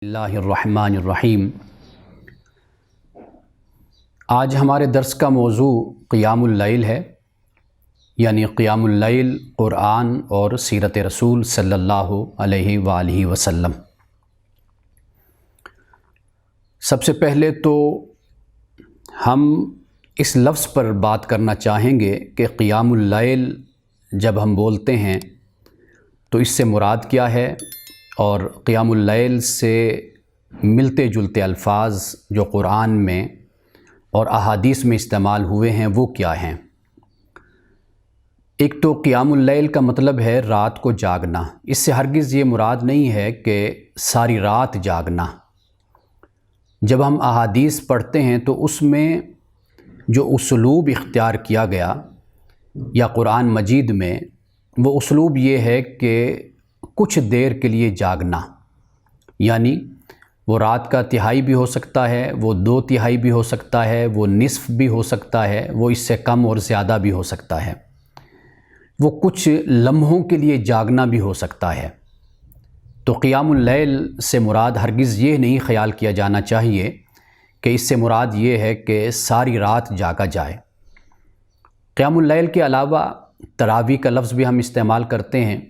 اللہ الرحمن الرحیم۔ آج ہمارے درس کا موضوع قیام اللیل ہے، یعنی قیام اللیل قرآن اور سیرت رسول صلی اللہ علیہ وآلہ وسلم۔ سب سے پہلے تو ہم اس لفظ پر بات کرنا چاہیں گے کہ قیام اللیل جب ہم بولتے ہیں تو اس سے مراد کیا ہے، اور قیام اللیل سے ملتے جلتے الفاظ جو قرآن میں اور احادیث میں استعمال ہوئے ہیں وہ کیا ہیں۔ ایک تو قیام اللیل کا مطلب ہے رات کو جاگنا، اس سے ہرگز یہ مراد نہیں ہے کہ ساری رات جاگنا۔ جب ہم احادیث پڑھتے ہیں تو اس میں جو اسلوب اختیار کیا گیا یا قرآن مجید میں، وہ اسلوب یہ ہے کہ کچھ دیر کے لیے جاگنا، یعنی وہ رات کا تہائی بھی ہو سکتا ہے، وہ 2/3 بھی ہو سکتا ہے، وہ نصف بھی ہو سکتا ہے، وہ اس سے کم اور زیادہ بھی ہو سکتا ہے، وہ کچھ لمحوں کے لیے جاگنا بھی ہو سکتا ہے۔ تو قیام اللیل سے مراد ہرگز یہ نہیں خیال کیا جانا چاہیے کہ اس سے مراد یہ ہے کہ ساری رات جاگا جائے۔ قیام اللیل کے علاوہ تراویح کا لفظ بھی ہم استعمال کرتے ہیں،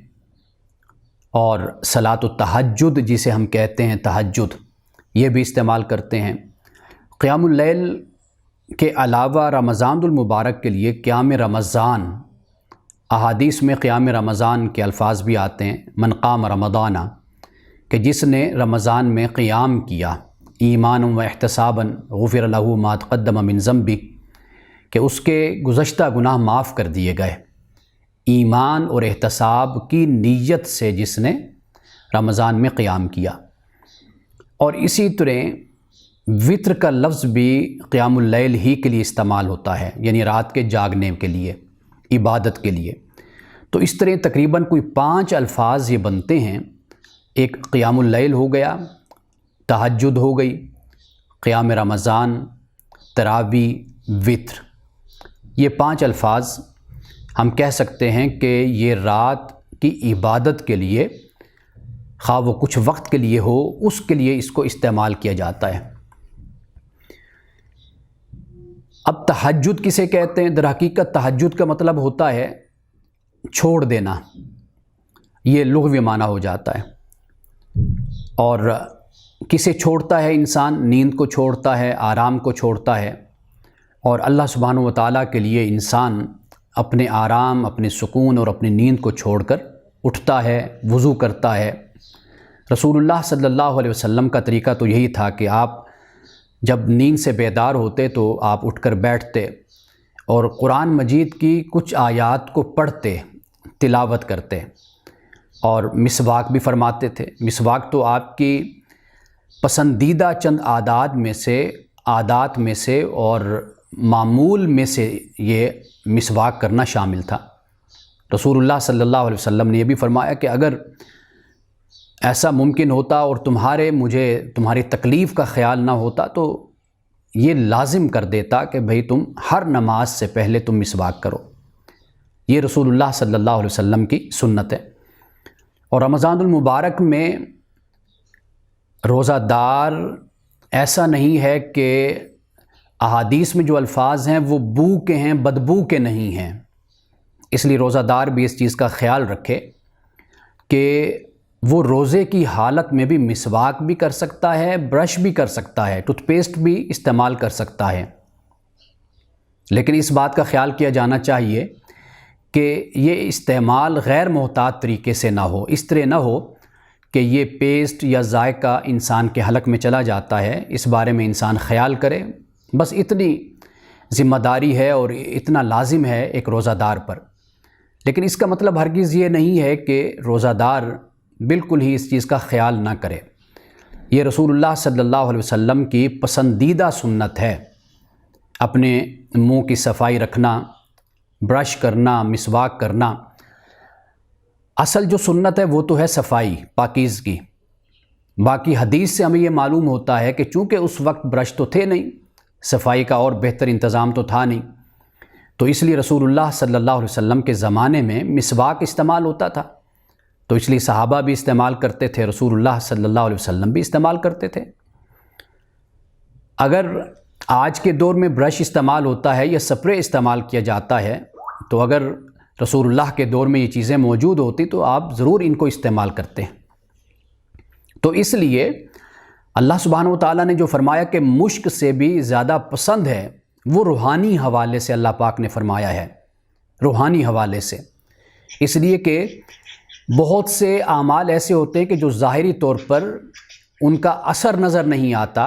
اور صلاۃ التہجد جسے ہم کہتے ہیں تہجد، یہ بھی استعمال کرتے ہیں۔ قیام اللیل کے علاوہ رمضان المبارک کے لیے قیام رمضان، احادیث میں قیام رمضان کے الفاظ بھی آتے ہیں، من قام رمضان، کہ جس نے رمضان میں قیام کیا، ایمان و احتسابا غفر لہ ما تقدم من ذنبہ، کہ اس کے گزشتہ گناہ معاف کر دیے گئے، ایمان اور احتساب کی نیت سے جس نے رمضان میں قیام کیا۔ اور اسی طرح وطر کا لفظ بھی قیام اللیل ہی کے لیے استعمال ہوتا ہے، یعنی رات کے جاگنے کے لیے، عبادت کے لیے۔ تو اس طرح تقریباً کوئی 5 الفاظ یہ بنتے ہیں۔ ایک قیام اللیل ہو گیا، تہجد ہو گئی، قیام رمضان، تراویح، وطر، یہ 5 الفاظ ہم کہہ سکتے ہیں کہ یہ رات کی عبادت کے لیے، خواہ وہ کچھ وقت کے لیے ہو، اس کے لیے اس کو استعمال کیا جاتا ہے۔ اب تہجد کسے کہتے ہیں؟ در حقیقت تہجد کا مطلب ہوتا ہے چھوڑ دینا، یہ لغوی معنی ہو جاتا ہے۔ اور کسے چھوڑتا ہے انسان؟ نیند کو چھوڑتا ہے، آرام کو چھوڑتا ہے، اور اللہ سبحانہ و تعالیٰ کے لیے انسان اپنے آرام، اپنے سکون اور اپنی نیند کو چھوڑ کر اٹھتا ہے، وضو کرتا ہے۔ رسول اللہ صلی اللہ علیہ وسلم کا طریقہ تو یہی تھا کہ آپ جب نیند سے بیدار ہوتے تو آپ اٹھ کر بیٹھتے اور قرآن مجید کی کچھ آیات کو پڑھتے، تلاوت کرتے، اور مسواک بھی فرماتے تھے۔ مسواک تو آپ کی پسندیدہ چند عادات میں سے اور معمول میں سے یہ مسواک کرنا شامل تھا۔ رسول اللہ صلی اللہ علیہ وسلم نے یہ بھی فرمایا کہ اگر ایسا ممکن ہوتا اور تمہاری تکلیف کا خیال نہ ہوتا تو یہ لازم کر دیتا کہ بھئی تم ہر نماز سے پہلے تم مسواک کرو۔ یہ رسول اللہ صلی اللہ علیہ وسلم کی سنت ہے۔ اور رمضان المبارک میں روزہ دار ایسا نہیں ہے کہ احادیث میں جو الفاظ ہیں وہ بو کے ہیں، بدبو کے نہیں ہیں، اس لیے روزہ دار بھی اس چیز کا خیال رکھے کہ وہ روزے کی حالت میں بھی مسواک بھی کر سکتا ہے، برش بھی کر سکتا ہے، ٹوتھ پیسٹ بھی استعمال کر سکتا ہے، لیکن اس بات کا خیال کیا جانا چاہیے کہ یہ استعمال غیر محتاط طریقے سے نہ ہو، اس طرح نہ ہو کہ یہ پیسٹ یا ذائقہ انسان کے حلق میں چلا جاتا ہے، اس بارے میں انسان خیال کرے۔ بس اتنی ذمہ داری ہے اور اتنا لازم ہے ایک روزہ دار پر، لیکن اس کا مطلب ہرگز یہ نہیں ہے کہ روزہ دار بالکل ہی اس چیز کا خیال نہ کرے۔ یہ رسول اللہ صلی اللہ علیہ وسلم کی پسندیدہ سنت ہے، اپنے منہ کی صفائی رکھنا، برش کرنا، مسواک کرنا۔ اصل جو سنت ہے وہ تو ہے صفائی، پاکیزگی۔ باقی حدیث سے ہمیں یہ معلوم ہوتا ہے کہ چونکہ اس وقت برش تو تھے نہیں، صفائی کا اور بہتر انتظام تو تھا نہیں، تو اس لیے رسول اللہ صلی اللہ علیہ وسلم کے زمانے میں مسواک استعمال ہوتا تھا۔ تو اس لیے صحابہ بھی استعمال کرتے تھے، رسول اللہ صلی اللہ علیہ وسلم بھی استعمال کرتے تھے۔ اگر آج کے دور میں برش استعمال ہوتا ہے یا سپرے استعمال کیا جاتا ہے، تو اگر رسول اللہ کے دور میں یہ چیزیں موجود ہوتی تو آپ ضرور ان کو استعمال کرتے ہیں۔ تو اس لیے اللہ سبحانہ و تعالیٰ نے جو فرمایا کہ مشک سے بھی زیادہ پسند ہے، وہ روحانی حوالے سے اللہ پاک نے فرمایا ہے، روحانی حوالے سے، اس لیے کہ بہت سے اعمال ایسے ہوتے ہیں کہ جو ظاہری طور پر ان کا اثر نظر نہیں آتا،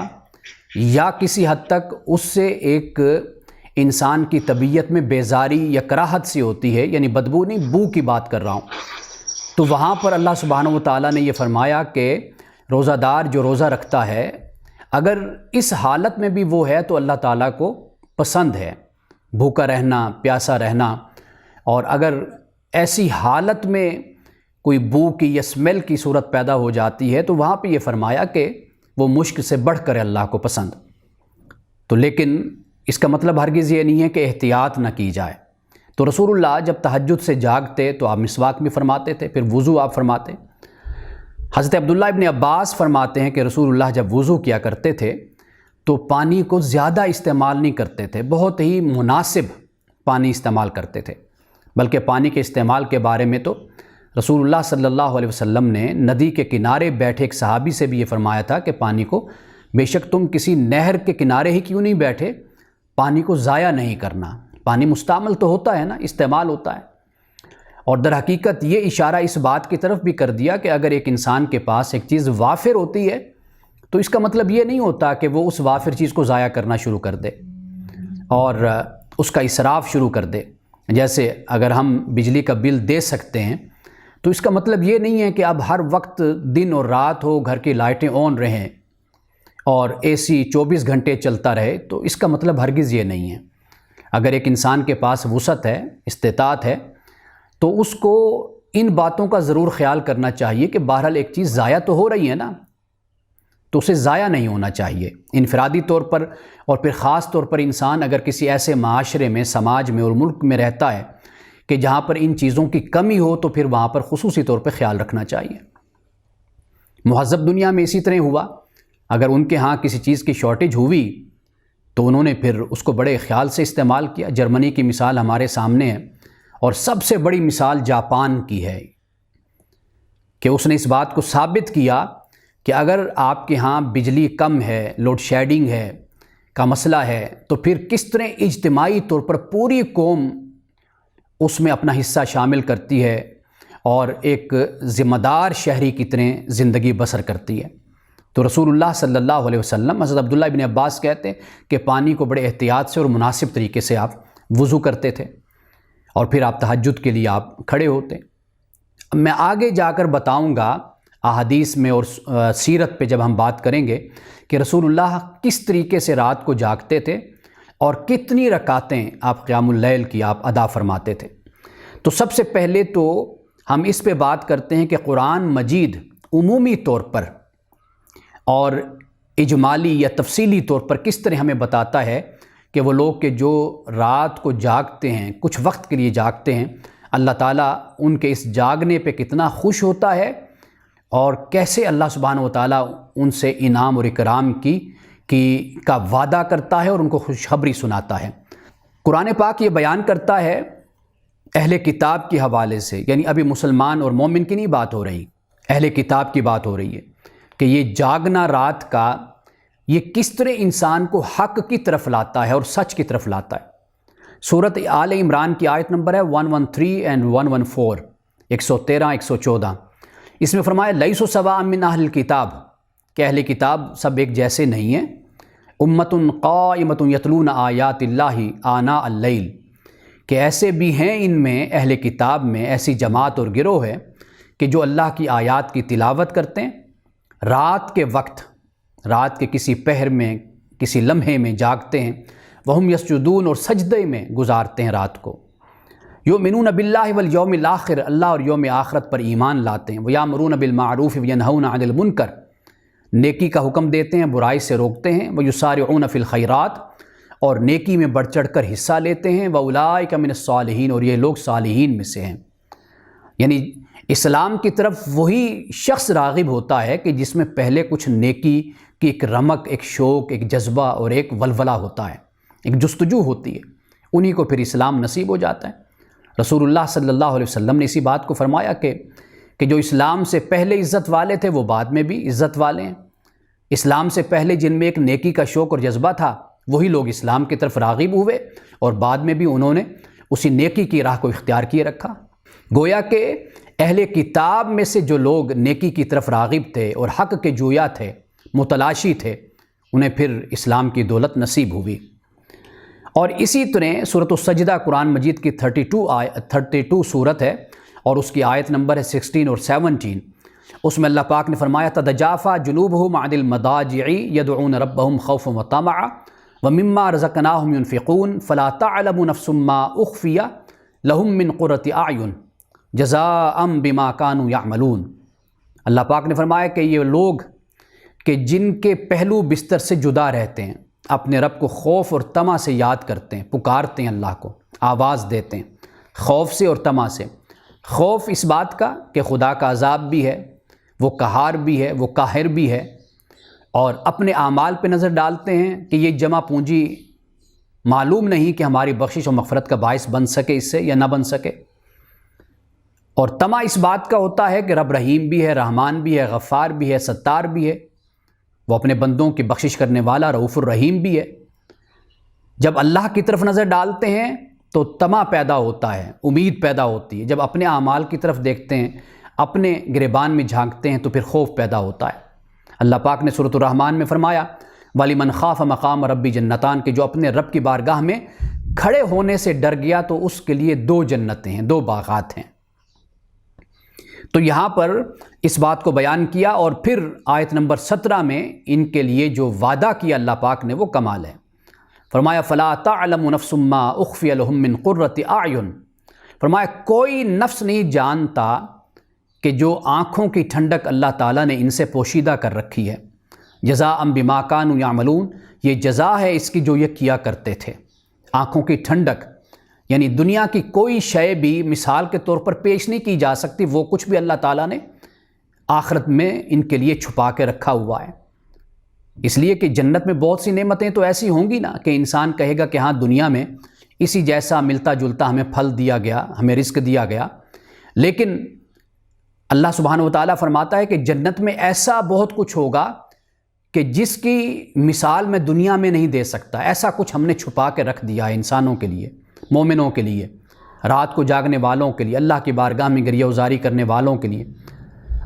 یا کسی حد تک اس سے ایک انسان کی طبیعت میں بیزاری یا کراہت سی ہوتی ہے، یعنی بدبو نہیں، بو کی بات کر رہا ہوں، تو وہاں پر اللہ سبحانہ و تعالیٰ نے یہ فرمایا کہ روزہ دار جو روزہ رکھتا ہے، اگر اس حالت میں بھی وہ ہے تو اللہ تعالیٰ کو پسند ہے بھوکا رہنا، پیاسا رہنا، اور اگر ایسی حالت میں کوئی بو کی یا اسمیل کی صورت پیدا ہو جاتی ہے تو وہاں پہ یہ فرمایا کہ وہ مشک سے بڑھ کر اللہ کو پسند۔ تو لیکن اس کا مطلب ہرگز یہ نہیں ہے کہ احتیاط نہ کی جائے۔ تو رسول اللہ جب تہجد سے جاگتے تو آپ مسواک بھی فرماتے تھے، پھر وضو آپ فرماتے۔ حضرت عبداللہ ابن عباس فرماتے ہیں کہ رسول اللہ جب وضو کیا کرتے تھے تو پانی کو زیادہ استعمال نہیں کرتے تھے، بہت ہی مناسب پانی استعمال کرتے تھے، بلکہ پانی کے استعمال کے بارے میں تو رسول اللہ صلی اللہ علیہ وسلم نے ندی کے کنارے بیٹھے ایک صحابی سے بھی یہ فرمایا تھا کہ پانی کو بے شک تم کسی نہر کے کنارے ہی کیوں نہیں بیٹھے، پانی کو ضائع نہیں کرنا، پانی مستعمل تو ہوتا ہے نا، استعمال ہوتا ہے۔ اور در حقیقت یہ اشارہ اس بات کی طرف بھی کر دیا کہ اگر ایک انسان کے پاس ایک چیز وافر ہوتی ہے تو اس کا مطلب یہ نہیں ہوتا کہ وہ اس وافر چیز کو ضائع کرنا شروع کر دے اور اس کا اسراف شروع کر دے۔ جیسے اگر ہم بجلی کا بل دے سکتے ہیں تو اس کا مطلب یہ نہیں ہے کہ اب ہر وقت دن اور رات ہو، گھر کی لائٹیں آن رہیں اور اے سی 24 گھنٹے چلتا رہے، تو اس کا مطلب ہرگز یہ نہیں ہے۔ اگر ایک انسان کے پاس وسعت ہے، استطاعت ہے، تو اس کو ان باتوں کا ضرور خیال کرنا چاہیے کہ بہرحال ایک چیز ضائع تو ہو رہی ہے نا، تو اسے ضائع نہیں ہونا چاہیے انفرادی طور پر، اور پھر خاص طور پر انسان اگر کسی ایسے معاشرے میں، سماج میں اور ملک میں رہتا ہے کہ جہاں پر ان چیزوں کی کمی ہو تو پھر وہاں پر خصوصی طور پہ خیال رکھنا چاہیے۔ مہذب دنیا میں اسی طرح ہوا، اگر ان کے ہاں کسی چیز کی شارٹیج ہوئی تو انہوں نے پھر اس کو بڑے خیال سے استعمال کیا۔ جرمنی کی مثال ہمارے سامنے ہے، اور سب سے بڑی مثال جاپان کی ہے کہ اس نے اس بات کو ثابت کیا کہ اگر آپ کے ہاں بجلی کم ہے، لوڈ شیڈنگ ہے کا مسئلہ ہے، تو پھر کس طرح اجتماعی طور پر پوری قوم اس میں اپنا حصہ شامل کرتی ہے اور ایک ذمہ دار شہری کی طرح زندگی بسر کرتی ہے۔ تو رسول اللہ صلی اللہ علیہ وسلم، حضرت عبداللہ ابن عباس کہتے ہیں کہ پانی کو بڑے احتیاط سے اور مناسب طریقے سے آپ وضو کرتے تھے، اور پھر آپ تہجد کے لیے آپ کھڑے ہوتے۔ میں آگے جا کر بتاؤں گا احادیث میں اور سیرت پہ جب ہم بات کریں گے کہ رسول اللہ کس طریقے سے رات کو جاگتے تھے اور کتنی رکعتیں آپ قیام اللیل کی آپ ادا فرماتے تھے۔ تو سب سے پہلے تو ہم اس پہ بات کرتے ہیں کہ قرآن مجید عمومی طور پر اور اجمالی یا تفصیلی طور پر کس طرح ہمیں بتاتا ہے کہ وہ لوگ کہ جو رات کو جاگتے ہیں، کچھ وقت کے لیے جاگتے ہیں، اللہ تعالیٰ ان کے اس جاگنے پہ کتنا خوش ہوتا ہے، اور کیسے اللہ سبحانہ و تعالیٰ ان سے انعام اور اکرام کا وعدہ کرتا ہے اور ان کو خوشخبری سناتا ہے۔ قرآن پاک یہ بیان کرتا ہے اہل کتاب کے حوالے سے، یعنی ابھی مسلمان اور مومن کی نہیں بات ہو رہی، اہل کتاب کی بات ہو رہی ہے کہ یہ جاگنا رات کا یہ کس طرح انسان کو حق کی طرف لاتا ہے اور سچ کی طرف لاتا ہے۔ سورۃ آل عمران کی آیت نمبر ہے 113 اینڈ 114، 113 114۔ اس میں فرمایا لیسوا سواء من اہل الکتاب، کہ اہل کتاب سب ایک جیسے نہیں ہیں، امۃ قائمۃ یتلون آیات اللہ آناء اللیل، کہ ایسے بھی ہیں ان میں اہل کتاب میں ایسی جماعت اور گروہ ہے کہ جو اللہ کی آیات کی تلاوت کرتے ہیں رات کے وقت، رات کے کسی پہر میں، کسی لمحے میں جاگتے ہیں، وہم یسجدون، اور سجدے میں گزارتے ہیں رات کو، یؤمنون باللہ والیوم الآخر، اللہ اور یوم آخرت پر ایمان لاتے ہیں، ویامرون بالمعروف وینہون عن المنکر، نیکی کا حکم دیتے ہیں، برائی سے روکتے ہیں، ویسارعون فی الخیرات، اور نیکی میں بڑھ چڑھ کر حصہ لیتے ہیں، واولئک من الصالحین، اور یہ لوگ صالحین میں سے ہیں۔ یعنی اسلام کی طرف وہی شخص راغب ہوتا ہے کہ جس میں پہلے کچھ نیکی کی ایک رمق، ایک شوق، ایک جذبہ اور ایک ولولہ ہوتا ہے، ایک جستجو ہوتی ہے، انہی کو پھر اسلام نصیب ہو جاتا ہے۔ رسول اللہ صلی اللہ علیہ وسلم نے اسی بات کو فرمایا کہ جو اسلام سے پہلے عزت والے تھے وہ بعد میں بھی عزت والے ہیں۔ اسلام سے پہلے جن میں ایک نیکی کا شوق اور جذبہ تھا وہی لوگ اسلام کی طرف راغب ہوئے اور بعد میں بھی انہوں نے اسی نیکی کی راہ کو اختیار کیے رکھا۔ گویا کہ اہل کتاب میں سے جو لوگ نیکی کی طرف راغب تھے اور حق کے جویا تھے، متلاشی تھے، انہیں پھر اسلام کی دولت نصیب ہوئی۔ اور اسی طرح سورۃ السجدہ قرآن مجید کی 32 سورت ہے اور اس کی آیت نمبر ہے 16 اور 17۔ اس میں اللہ پاک نے فرمایا تتجافی جنوبہم عن المضاجع یدعون ربہم خوفا وطمعا ومما رزقناہم ینفقون فلا تعلم نفس ما اخفی لہم من قرۃ اعین جزاء بما کانوا یعملون۔ اللہ پاک نے فرمایا کہ یہ لوگ کہ جن کے پہلو بستر سے جدا رہتے ہیں، اپنے رب کو خوف اور طمع سے یاد کرتے ہیں، پکارتے ہیں، اللہ کو آواز دیتے ہیں، خوف سے اور طمع سے۔ خوف اس بات کا کہ خدا کا عذاب بھی ہے، وہ قہار بھی ہے، وہ قاہر بھی ہے، اور اپنے اعمال پہ نظر ڈالتے ہیں کہ یہ جمع پونجی معلوم نہیں کہ ہماری بخشش و مغفرت کا باعث بن سکے اس سے یا نہ بن سکے۔ اور طمع اس بات کا ہوتا ہے کہ رب رحیم بھی ہے، رحمان بھی ہے، غفار بھی ہے، ستار بھی ہے، وہ اپنے بندوں کی بخشش کرنے والا رؤوف الرحیم بھی ہے۔ جب اللہ کی طرف نظر ڈالتے ہیں تو طمع پیدا ہوتا ہے، امید پیدا ہوتی ہے۔ جب اپنے اعمال کی طرف دیکھتے ہیں، اپنے گریبان میں جھانکتے ہیں تو پھر خوف پیدا ہوتا ہے۔ اللہ پاک نے سورۃ الرحمن میں فرمایا وَلِمَنْ خَافَ مَقَامَ رَبِّ جنتان، کہ جو اپنے رب کی بارگاہ میں کھڑے ہونے سے ڈر گیا تو اس کے لیے 2 جنتیں ہیں، 2 باغات ہیں۔ تو یہاں پر اس بات کو بیان کیا اور پھر آیت نمبر 17 میں ان کے لیے جو وعدہ کیا اللہ پاک نے وہ کمال ہے۔ فرمایا فَلَا تَعْلَمُ نَفْسٌ مَّا أُخْفِيَ لَهُم مِّن قُرَّةِ أَعْيُن، فرمایا کوئی نفس نہیں جانتا کہ جو آنکھوں کی ٹھنڈک اللہ تعالیٰ نے ان سے پوشیدہ کر رکھی ہے۔ جزاء بما كانوا يعملون، یہ جزا ہے اس کی جو یہ کیا کرتے تھے۔ آنکھوں کی ٹھنڈک یعنی دنیا کی کوئی شے بھی مثال کے طور پر پیش نہیں کی جا سکتی، وہ کچھ بھی اللہ تعالیٰ نے آخرت میں ان کے لیے چھپا کے رکھا ہوا ہے۔ اس لیے کہ جنت میں بہت سی نعمتیں تو ایسی ہوں گی نا کہ انسان کہے گا کہ ہاں دنیا میں اسی جیسا ملتا جلتا ہمیں پھل دیا گیا، ہمیں رزق دیا گیا، لیکن اللہ سبحانہ وتعالیٰ فرماتا ہے کہ جنت میں ایسا بہت کچھ ہوگا کہ جس کی مثال میں دنیا میں نہیں دے سکتا۔ ایسا کچھ ہم نے چھپا کے رکھ دیا ہے انسانوں کے لیے، مومنوں کے لیے، رات کو جاگنے والوں کے لیے، اللہ کی بارگاہ میں گریہ وزاری کرنے والوں کے لیے،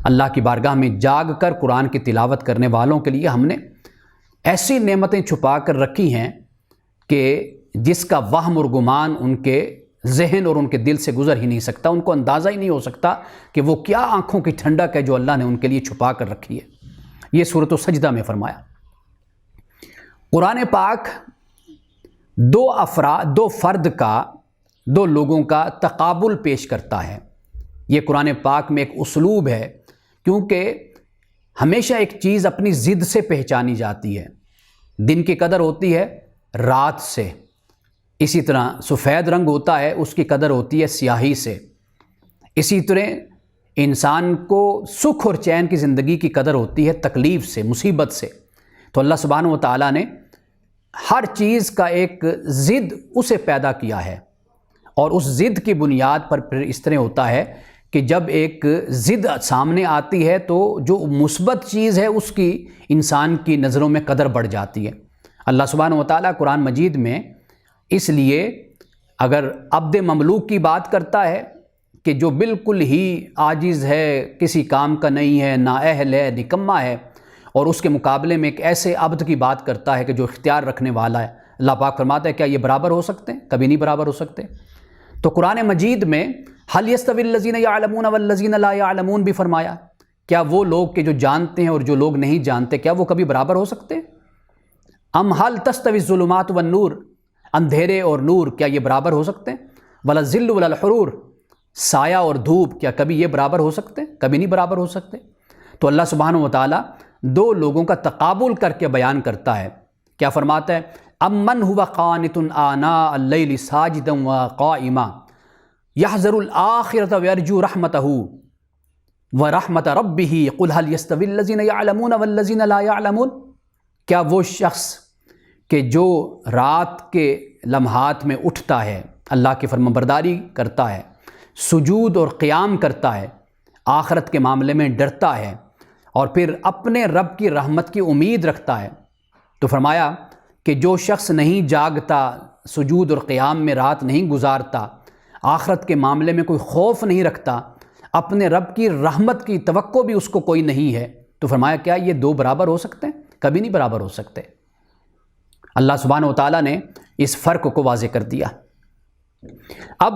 اللہ کی بارگاہ میں جاگ کر قرآن کی تلاوت کرنے والوں کے لیے ہم نے ایسی نعمتیں چھپا کر رکھی ہیں کہ جس کا وہم اور گمان ان کے ذہن اور ان کے دل سے گزر ہی نہیں سکتا، ان کو اندازہ ہی نہیں ہو سکتا کہ وہ کیا آنکھوں کی ٹھنڈک ہے جو اللہ نے ان کے لیے چھپا کر رکھی ہے۔ یہ سورۃ السجدہ میں فرمایا۔ قرآن پاک 2 فرد کا، 2 لوگوں کا تقابل پیش کرتا ہے۔ یہ قرآن پاک میں ایک اسلوب ہے، کیونکہ ہمیشہ ایک چیز اپنی ضد سے پہچانی جاتی ہے۔ دن کی قدر ہوتی ہے رات سے، اسی طرح سفید رنگ ہوتا ہے اس کی قدر ہوتی ہے سیاہی سے، اسی طرح انسان کو سکھ اور چین کی زندگی کی قدر ہوتی ہے تکلیف سے، مصیبت سے۔ تو اللہ سبحانہ وتعالیٰ نے ہر چیز کا ایک ضد اسے پیدا کیا ہے، اور اس ضد کی بنیاد پر پھر اس طرح ہوتا ہے کہ جب ایک ضد سامنے آتی ہے تو جو مثبت چیز ہے اس کی انسان کی نظروں میں قدر بڑھ جاتی ہے۔ اللہ سبحانہ وتعالیٰ قرآن مجید میں اس لیے اگر عبد مملوک کی بات کرتا ہے کہ جو بالکل ہی عاجز ہے، کسی کام کا نہیں ہے، نااہل ہے، نکما ہے، اور اس کے مقابلے میں ایک ایسے عبد کی بات کرتا ہے کہ جو اختیار رکھنے والا ہے، اللہ پاک فرماتا ہے کیا یہ برابر ہو سکتے ہیں؟ کبھی نہیں برابر ہو سکتے۔ تو قرآن مجید میں هل يستوي الذين يعلمون والذين لا يعلمون بھی فرمایا، کیا وہ لوگ کہ جو جانتے ہیں اور جو لوگ نہیں جانتے کیا وہ کبھی برابر ہو سکتے ہیں؟ ام هل تستوي الظلمات والنور، اندھیرے اور نور کیا یہ برابر ہو سکتے ہیں؟ ولا الظل ولا الحرور، سایہ اور دھوپ کیا کبھی یہ برابر ہو سکتے ہیں؟ کبھی نہیں برابر ہو سکتے۔ تو اللہ سبحانہ وتعالیٰ 2 لوگوں کا تقابل کر کے بیان کرتا ہے۔ کیا فرماتا ہے؟ امن هو قانت آناء اللیل ساجدا وقائما یحذر الآخرۃ ویرجو رحمتہ وَرَحْمَةَ رَبِّهِ قُلْ هَلْ يَسْتَوِي الَّذِينَ يَعْلَمُونَ وَالَّذِينَ لَا يَعْلَمُونَ، کیا وہ شخص کہ جو رات کے لمحات میں اٹھتا ہے، اللہ کی فرمانبرداری کرتا ہے، سجود اور قیام کرتا ہے، آخرت کے معاملے میں ڈرتا ہے، اور پھر اپنے رب کی رحمت کی امید رکھتا ہے، تو فرمایا کہ جو شخص نہیں جاگتا، سجود اور قیام میں رات نہیں گزارتا، آخرت کے معاملے میں کوئی خوف نہیں رکھتا، اپنے رب کی رحمت کی توقع بھی اس کو کوئی نہیں ہے، تو فرمایا کیا یہ دو برابر ہو سکتے ہیں؟ کبھی نہیں برابر ہو سکتے۔ اللہ سبحانہ و تعالیٰ نے اس فرق کو واضح کر دیا۔ اب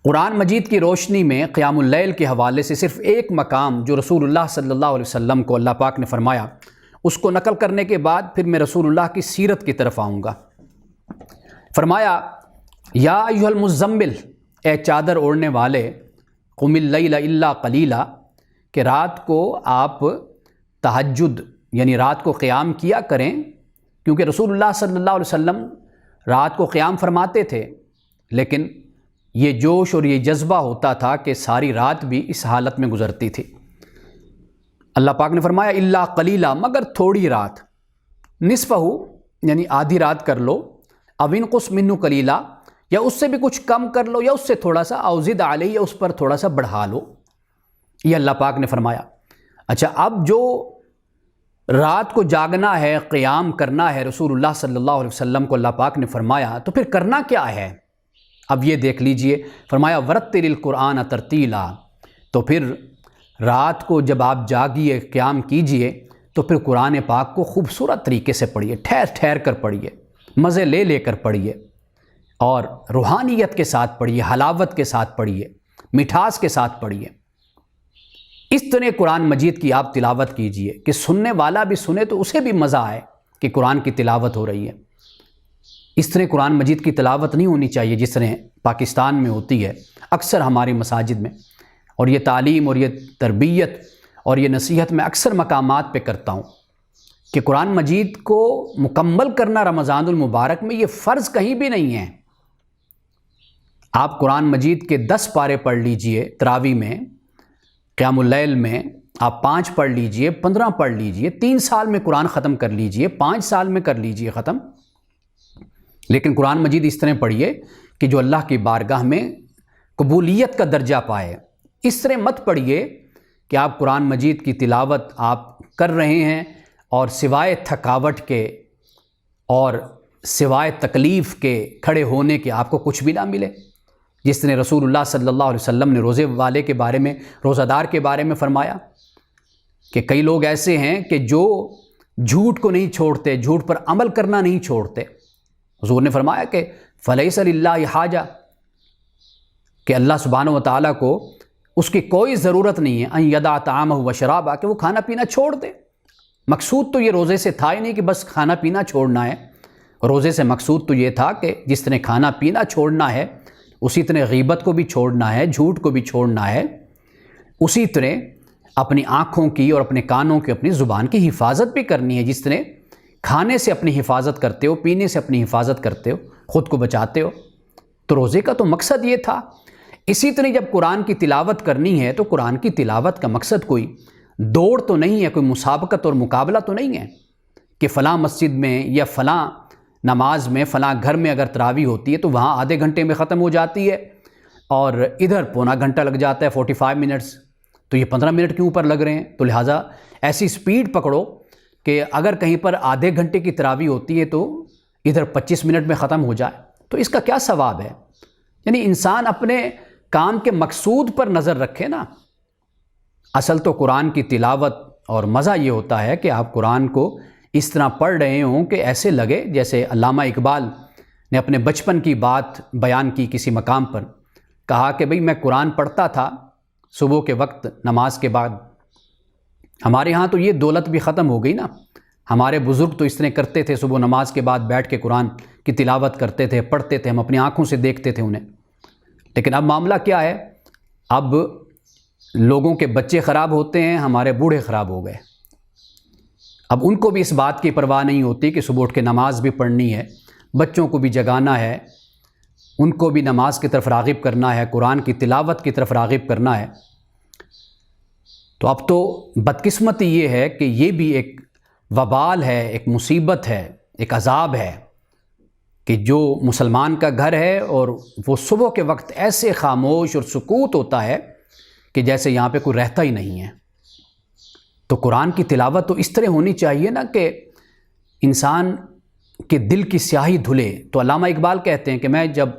قرآن مجید کی روشنی میں قیام اللیل کے حوالے سے صرف ایک مقام جو رسول اللہ صلی اللہ علیہ وسلم کو اللہ پاک نے فرمایا، اس کو نقل کرنے کے بعد پھر میں رسول اللہ کی سیرت کی طرف آؤں گا۔ فرمایا یا ایھا المزمل، اے چادر اوڑھنے والے، قم اللیل الا قلیلا، کہ رات کو آپ تہجد یعنی رات کو قیام کیا کریں، کیونکہ رسول اللہ صلی اللہ علیہ وسلم رات کو قیام فرماتے تھے، لیکن یہ جوش اور یہ جذبہ ہوتا تھا کہ ساری رات بھی اس حالت میں گزرتی تھی۔ اللہ پاک نے فرمایا الا قلیلا، مگر تھوڑی رات، نصفہ یعنی آدھی رات کر لو، او انقص منہ قلیلا، یا اس سے بھی کچھ کم کر لو، یا اس سے تھوڑا سا، او زد علیہ، یا اس پر تھوڑا سا بڑھا لو، یہ اللہ پاک نے فرمایا۔ اچھا، اب جو رات کو جاگنا ہے، قیام کرنا ہے، رسول اللہ صلی اللہ علیہ وسلم کو اللہ پاک نے فرمایا، تو پھر کرنا کیا ہے؟ اب یہ دیکھ لیجئے، فرمایا ورتل القرآن ترتیلا، تو پھر رات کو جب آپ جاگیے، قیام کیجئے، تو پھر قرآن پاک کو خوبصورت طریقے سے پڑھیے، ٹھہر ٹھہر کر پڑھیے، مزے لے لے کر پڑھیے، اور روحانیت کے ساتھ پڑھیے، حلاوت کے ساتھ پڑھیے، مٹھاس کے ساتھ پڑھیے۔ اس طرح قرآن مجید کی آپ تلاوت کیجئے کہ سننے والا بھی سنے تو اسے بھی مزہ آئے کہ قرآن کی تلاوت ہو رہی ہے۔ اس طرح قرآن مجید کی تلاوت نہیں ہونی چاہیے جس طرح پاکستان میں ہوتی ہے اکثر ہماری مساجد میں، اور یہ تعلیم اور یہ تربیت اور یہ نصیحت میں اکثر مقامات پہ کرتا ہوں کہ قرآن مجید کو مکمل کرنا رمضان المبارک میں یہ فرض کہیں بھی نہیں ہے۔ آپ قرآن مجید کے 10 پارے پڑھ لیجئے تراویح میں، قیام اللیل میں آپ 5 پڑھ لیجئے، 15 پڑھ لیجئے، 3 سال میں قرآن ختم کر لیجئے، 5 سال میں کر لیجئے ختم، لیکن قرآن مجید اس طرح پڑھیے کہ جو اللہ کی بارگاہ میں قبولیت کا درجہ پائے۔ اس طرح مت پڑھیے کہ آپ قرآن مجید کی تلاوت آپ کر رہے ہیں اور سوائے تھکاوٹ کے اور سوائے تکلیف کے کھڑے ہونے کے آپ کو کچھ بھی نہ ملے، جس نے رسول اللہ صلی اللہ علیہ وسلم نے روزے والے کے بارے میں، روزہ دار کے بارے میں فرمایا کہ کئی لوگ ایسے ہیں کہ جو جھوٹ کو نہیں چھوڑتے، جھوٹ پر عمل کرنا نہیں چھوڑتے۔ حضور نے فرمایا کہ فلیس للہ حاجہ، کہ اللہ سبحانہ و تعالیٰ کو اس کی کوئی ضرورت نہیں ہے ان یدع طعامہ و شرابہ، کہ وہ کھانا پینا چھوڑ دے۔ مقصود تو یہ روزے سے تھا ہی نہیں کہ بس کھانا پینا چھوڑنا ہے، روزے سے مقصود تو یہ تھا کہ جس طرح کھانا پینا چھوڑنا ہے، اسی طرح غیبت کو بھی چھوڑنا ہے، جھوٹ کو بھی چھوڑنا ہے، اسی طرح اپنی آنکھوں کی اور اپنے کانوں کی، اپنی زبان کی حفاظت بھی کرنی ہے۔ جس طرح کھانے سے اپنی حفاظت کرتے ہو، پینے سے اپنی حفاظت کرتے ہو، خود کو بچاتے ہو، تو روزے کا تو مقصد یہ تھا۔ اسی طرح جب قرآن کی تلاوت کرنی ہے تو قرآن کی تلاوت کا مقصد کوئی دوڑ تو نہیں ہے، کوئی مسابقت اور مقابلہ تو نہیں ہے کہ فلاں مسجد میں یا فلاں نماز میں، فلاں گھر میں اگر تراویح ہوتی ہے تو وہاں آدھے گھنٹے میں ختم ہو جاتی ہے اور ادھر پونا گھنٹہ لگ جاتا ہے، 45 منٹس، تو یہ 15 منٹ کیوں اوپر لگ رہے ہیں؟ تو لہٰذا ایسی سپیڈ پکڑو کہ اگر کہیں پر آدھے گھنٹے کی تراویح ہوتی ہے تو ادھر 25 منٹ میں ختم ہو جائے، تو اس کا کیا ثواب ہے؟ یعنی انسان اپنے کام کے مقصود پر نظر رکھے نا۔ اصل تو قرآن کی تلاوت اور مزہ یہ ہوتا ہے کہ آپ قرآن کو اس طرح پڑھ رہے ہوں کہ ایسے لگے جیسے علامہ اقبال نے اپنے بچپن کی بات بیان کی کسی مقام پر، کہا کہ بھئی میں قرآن پڑھتا تھا صبح کے وقت نماز کے بعد۔ ہمارے ہاں تو یہ دولت بھی ختم ہو گئی نا، ہمارے بزرگ تو اس طرح کرتے تھے، صبح نماز کے بعد بیٹھ کے قرآن کی تلاوت کرتے تھے، پڑھتے تھے، ہم اپنی آنکھوں سے دیکھتے تھے انہیں۔ لیکن اب معاملہ کیا ہے؟ اب لوگوں کے بچے خراب ہوتے ہیں، ہمارے بوڑھے خراب ہو گئے۔ اب ان کو بھی اس بات کی پرواہ نہیں ہوتی کہ صبح اٹھ کے نماز بھی پڑھنی ہے، بچوں کو بھی جگانا ہے، ان کو بھی نماز کی طرف راغب کرنا ہے، قرآن کی تلاوت کی طرف راغب کرنا ہے۔ تو اب تو بدقسمتی یہ ہے کہ یہ بھی ایک وبال ہے، ایک مصیبت ہے، ایک عذاب ہے کہ جو مسلمان کا گھر ہے اور وہ صبح کے وقت ایسے خاموش اور سکوت ہوتا ہے کہ جیسے یہاں پہ کوئی رہتا ہی نہیں ہے۔ تو قرآن کی تلاوت تو اس طرح ہونی چاہیے نا کہ انسان کے دل کی سیاہی دھلے۔ تو علامہ اقبال کہتے ہیں کہ میں جب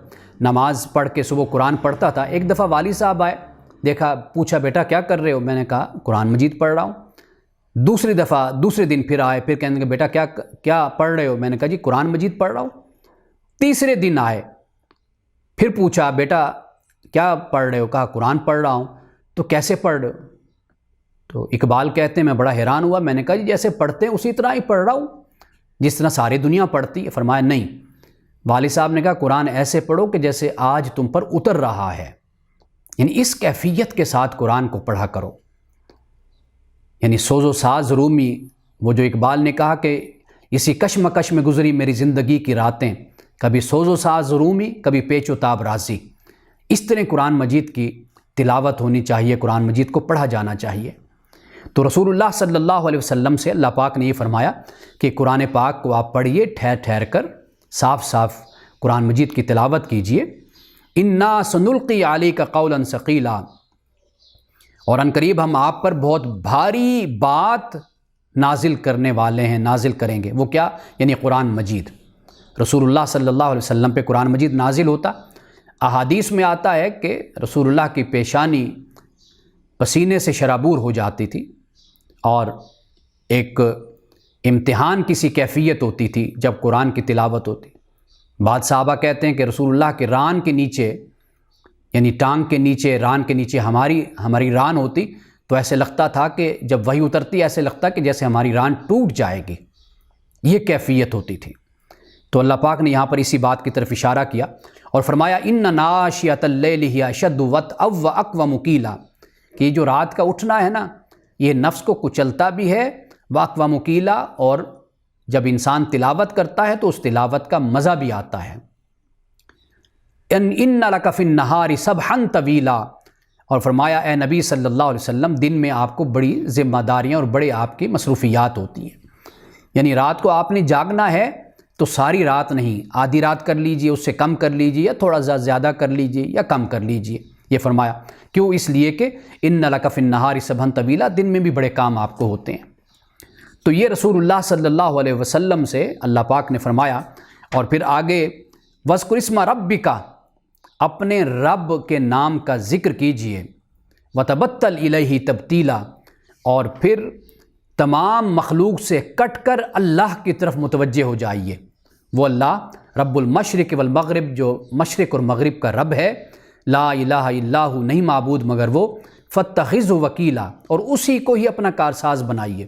نماز پڑھ کے صبح قرآن پڑھتا تھا، ایک دفعہ والد صاحب آئے، دیکھا، پوچھا بیٹا کیا کر رہے ہو؟ میں نے کہا قرآن مجید پڑھ رہا ہوں۔ دوسری دفعہ دوسرے دن پھر آئے، پھر کہنے لگے بیٹا کیا پڑھ رہے ہو؟ میں نے کہا جی قرآن مجید پڑھ رہا ہوں۔ تیسرے دن آئے، پھر پوچھا بیٹا کیا پڑھ رہے ہو؟ کہا قرآن پڑھ رہا ہوں۔ تو کیسے پڑھ رہے ہو؟ تو اقبال کہتے ہیں میں بڑا حیران ہوا، میں نے کہا جی جیسے پڑھتے ہیں اسی طرح ہی پڑھ رہا ہوں جس طرح ساری دنیا پڑھتی ہے۔ فرمایا نہیں، والد صاحب نے کہا قرآن ایسے پڑھو کہ جیسے آج تم پر اتر رہا ہے، یعنی اس کیفیت کے ساتھ قرآن کو پڑھا کرو۔ یعنی سوز و ساز رومی، وہ جو اقبال نے کہا کہ اسی کشمکش میں گزری میری زندگی کی راتیں، کبھی سوز و ساز رومی کبھی پیچ و تاب راضی۔ اس طرح قرآن مجید کی تلاوت ہونی چاہیے، قرآن مجید کو پڑھا جانا چاہیے۔ تو رسول اللہ صلی اللہ علیہ وسلم سے اللہ پاک نے یہ فرمایا کہ قرآن پاک کو آپ پڑھیے ٹھہر ٹھہر کر، صاف صاف قرآن مجید کی تلاوت کیجیے۔ انا سنلقی علیک قولا ثقیلا، اور ان قریب ہم آپ پر بہت بھاری بات نازل کرنے والے ہیں، نازل کریں گے۔ وہ کیا؟ یعنی قرآن مجید۔ رسول اللہ صلی اللہ علیہ وسلم پہ قرآن مجید نازل ہوتا۔ احادیث میں آتا ہے کہ رسول اللہ کی پیشانی پسینے سے شرابور ہو جاتی تھی، اور ایک امتحان کسی کیفیت ہوتی تھی جب قرآن کی تلاوت ہوتی۔ بعض صحابہ کہتے ہیں کہ رسول اللہ کے ران کے نیچے، یعنی ٹانگ کے نیچے، ران کے نیچے ہماری ران ہوتی تو ایسے لگتا تھا کہ جب وحی اترتی ایسے لگتا کہ جیسے ہماری ران ٹوٹ جائے گی، یہ کیفیت ہوتی تھی۔ تو اللہ پاک نے یہاں پر اسی بات کی طرف اشارہ کیا اور فرمایا ان ناشئۃ اللیل ہی اشد وطئا واقوم قیلا، کہ یہ جو رات کا اٹھنا ہے نا، یہ نفس کو کچلتا بھی ہے، واقوم قیلا، اور جب انسان تلاوت کرتا ہے تو اس تلاوت کا مزہ بھی آتا ہے۔ ان لک فی النہار سبحا طویلا، اور فرمایا اے نبی صلی اللہ علیہ وسلم دن میں آپ کو بڑی ذمہ داریاں اور بڑے آپ کی مصروفیات ہوتی ہیں۔ یعنی رات کو آپ نے جاگنا ہے تو ساری رات نہیں، آدھی رات کر لیجئے، اس سے کم کر لیجئے، یا تھوڑا سا زیادہ کر لیجئے یا کم کر لیجئے۔ یہ فرمایا کیوں؟ اس لیے کہ ان لک فی النہار سبحا طویلا، دن میں بھی بڑے کام آپ کو ہوتے ہیں۔ تو یہ رسول اللہ صلی اللہ علیہ وسلم سے اللہ پاک نے فرمایا، اور پھر آگے وذکر اسم ربک، اپنے رب کے نام کا ذکر کیجئے، وتبتل الیہ تبتیلا، اور پھر تمام مخلوق سے کٹ کر اللہ کی طرف متوجہ ہو جائیے۔ وہ اللہ رب المشرق والمغرب، جو مشرق اور مغرب کا رب ہے، لا الہ الا ہو، نہیں معبود مگر وہ، فاتخذہ وکیلا، اور اسی کو ہی اپنا کارساز بنائیے،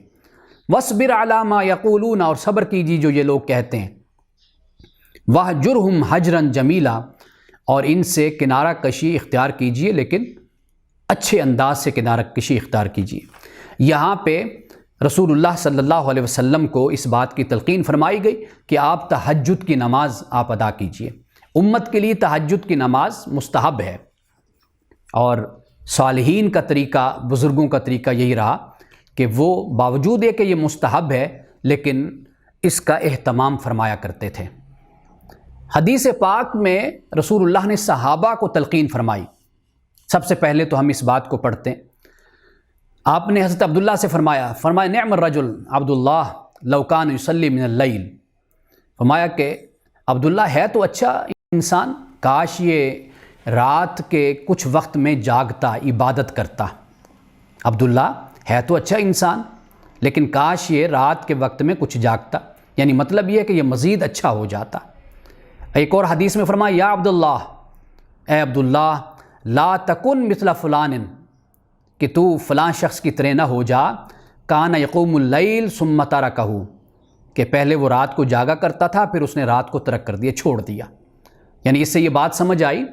واصبر علی ما یقولون، اور صبر کیجیے جو یہ لوگ کہتے ہیں، واہجرہم ہجرا جمیلا، اور ان سے کنارہ کشی اختیار کیجیے، لیکن اچھے انداز سے کنارہ کشی اختیار کیجیے۔ یہاں پہ رسول اللہ صلی اللہ علیہ وسلم کو اس بات کی تلقین فرمائی گئی کہ آپ تہجد کی نماز آپ ادا کیجیے۔ امت کے لیے تہجد کی نماز مستحب ہے، اور صالحین کا طریقہ، بزرگوں کا طریقہ یہی رہا کہ وہ باوجود یہ کہ یہ مستحب ہے لیکن اس کا اہتمام فرمایا کرتے تھے۔ حدیث پاک میں رسول اللہ نے صحابہ کو تلقین فرمائی۔ سب سے پہلے تو ہم اس بات کو پڑھتے ہیں، آپ نے حضرت عبداللہ سے فرمایا نعم الرجل عبداللہ لو کان یصلی من اللیل، فرمایا کہ عبداللہ ہے تو اچھا انسان، کاش یہ رات کے کچھ وقت میں جاگتا، عبادت کرتا۔ عبداللہ ہے تو اچھا انسان، لیکن کاش یہ رات کے وقت میں کچھ جاگتا، یعنی مطلب یہ ہے کہ یہ مزید اچھا ہو جاتا۔ ایک اور حدیث میں فرمایا یا عبداللہ، اے عبداللہ، لا تکن مثل فلان، کہ تو فلاں شخص کی طرح نہ ہو جا، کان یقوم اللیل ثم ترکہ، کہ پہلے وہ رات کو جاگا کرتا تھا پھر اس نے رات کو ترک کر دیا، چھوڑ دیا۔ یعنی اس سے یہ بات سمجھ آئی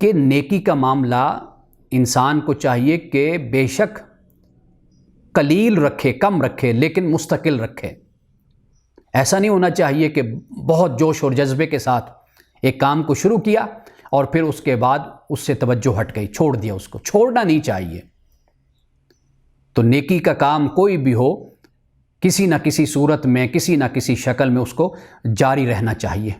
کہ نیکی کا معاملہ انسان کو چاہیے کہ بے شک قلیل رکھے، کم رکھے، لیکن مستقل رکھے۔ ایسا نہیں ہونا چاہیے کہ بہت جوش اور جذبے کے ساتھ ایک کام کو شروع کیا اور پھر اس کے بعد اس سے توجہ ہٹ گئی، چھوڑ دیا، اس کو چھوڑنا نہیں چاہیے۔ تو نیکی کا کام کوئی بھی ہو کسی نہ کسی صورت میں کسی نہ کسی شکل میں اس کو جاری رہنا چاہیے۔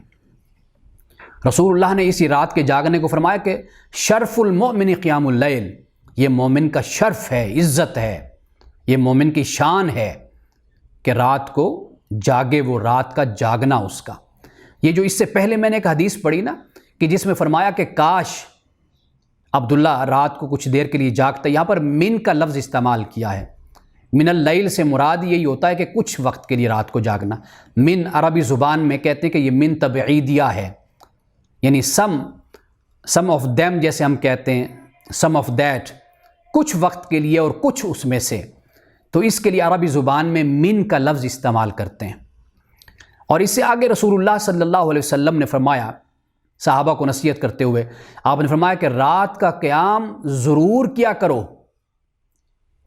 رسول اللہ نے اسی رات کے جاگنے کو فرمایا کہ شرف المؤمن قیام اللیل، یہ مومن کا شرف ہے، عزت ہے، یہ مومن کی شان ہے کہ رات کو جاگے، وہ رات کا جاگنا اس کا۔ یہ جو اس سے پہلے میں نے ایک حدیث پڑھی نا کہ جس میں فرمایا کہ کاش عبداللہ رات کو کچھ دیر کے لیے جاگتا، یہاں پر من کا لفظ استعمال کیا ہے۔ من اللیل سے مراد یہی ہوتا ہے کہ کچھ وقت کے لیے رات کو جاگنا۔ من عربی زبان میں کہتے ہیں کہ یہ من تبعیدیہ ہے، یعنی سم آف دیم جیسے ہم کہتے ہیں، سم آف دیٹ، کچھ وقت کے لیے اور کچھ اس میں سے، تو اس کے لیے عربی زبان میں من کا لفظ استعمال کرتے ہیں۔ اور اس سے آگے رسول اللہ صلی اللہ علیہ وسلم نے فرمایا، صحابہ کو نصیحت کرتے ہوئے آپ نے فرمایا کہ رات کا قیام ضرور کیا کرو،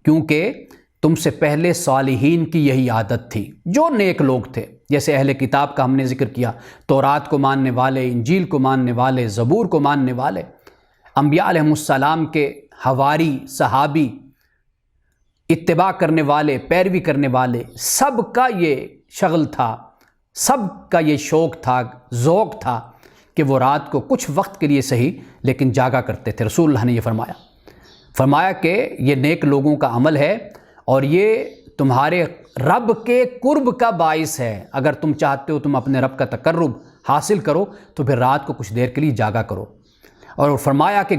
کیونکہ تم سے پہلے صالحین کی یہی عادت تھی، جو نیک لوگ تھے، جیسے اہل کتاب کا ہم نے ذکر کیا، تورات کو ماننے والے، انجیل کو ماننے والے، زبور کو ماننے والے، انبیاء علیہم السلام کے حواری، صحابی، اتباع کرنے والے، پیروی کرنے والے، سب کا یہ شغل تھا، سب کا یہ شوق تھا، ذوق تھا کہ وہ رات کو کچھ وقت کے لیے صحیح لیکن جاگا کرتے تھے۔ رسول اللہ نے یہ فرمایا کہ یہ نیک لوگوں کا عمل ہے اور یہ تمہارے رب کے قرب کا باعث ہے۔ اگر تم چاہتے ہو تم اپنے رب کا تقرب حاصل کرو تو پھر رات کو کچھ دیر کے لیے جاگا کرو۔ اور فرمایا کہ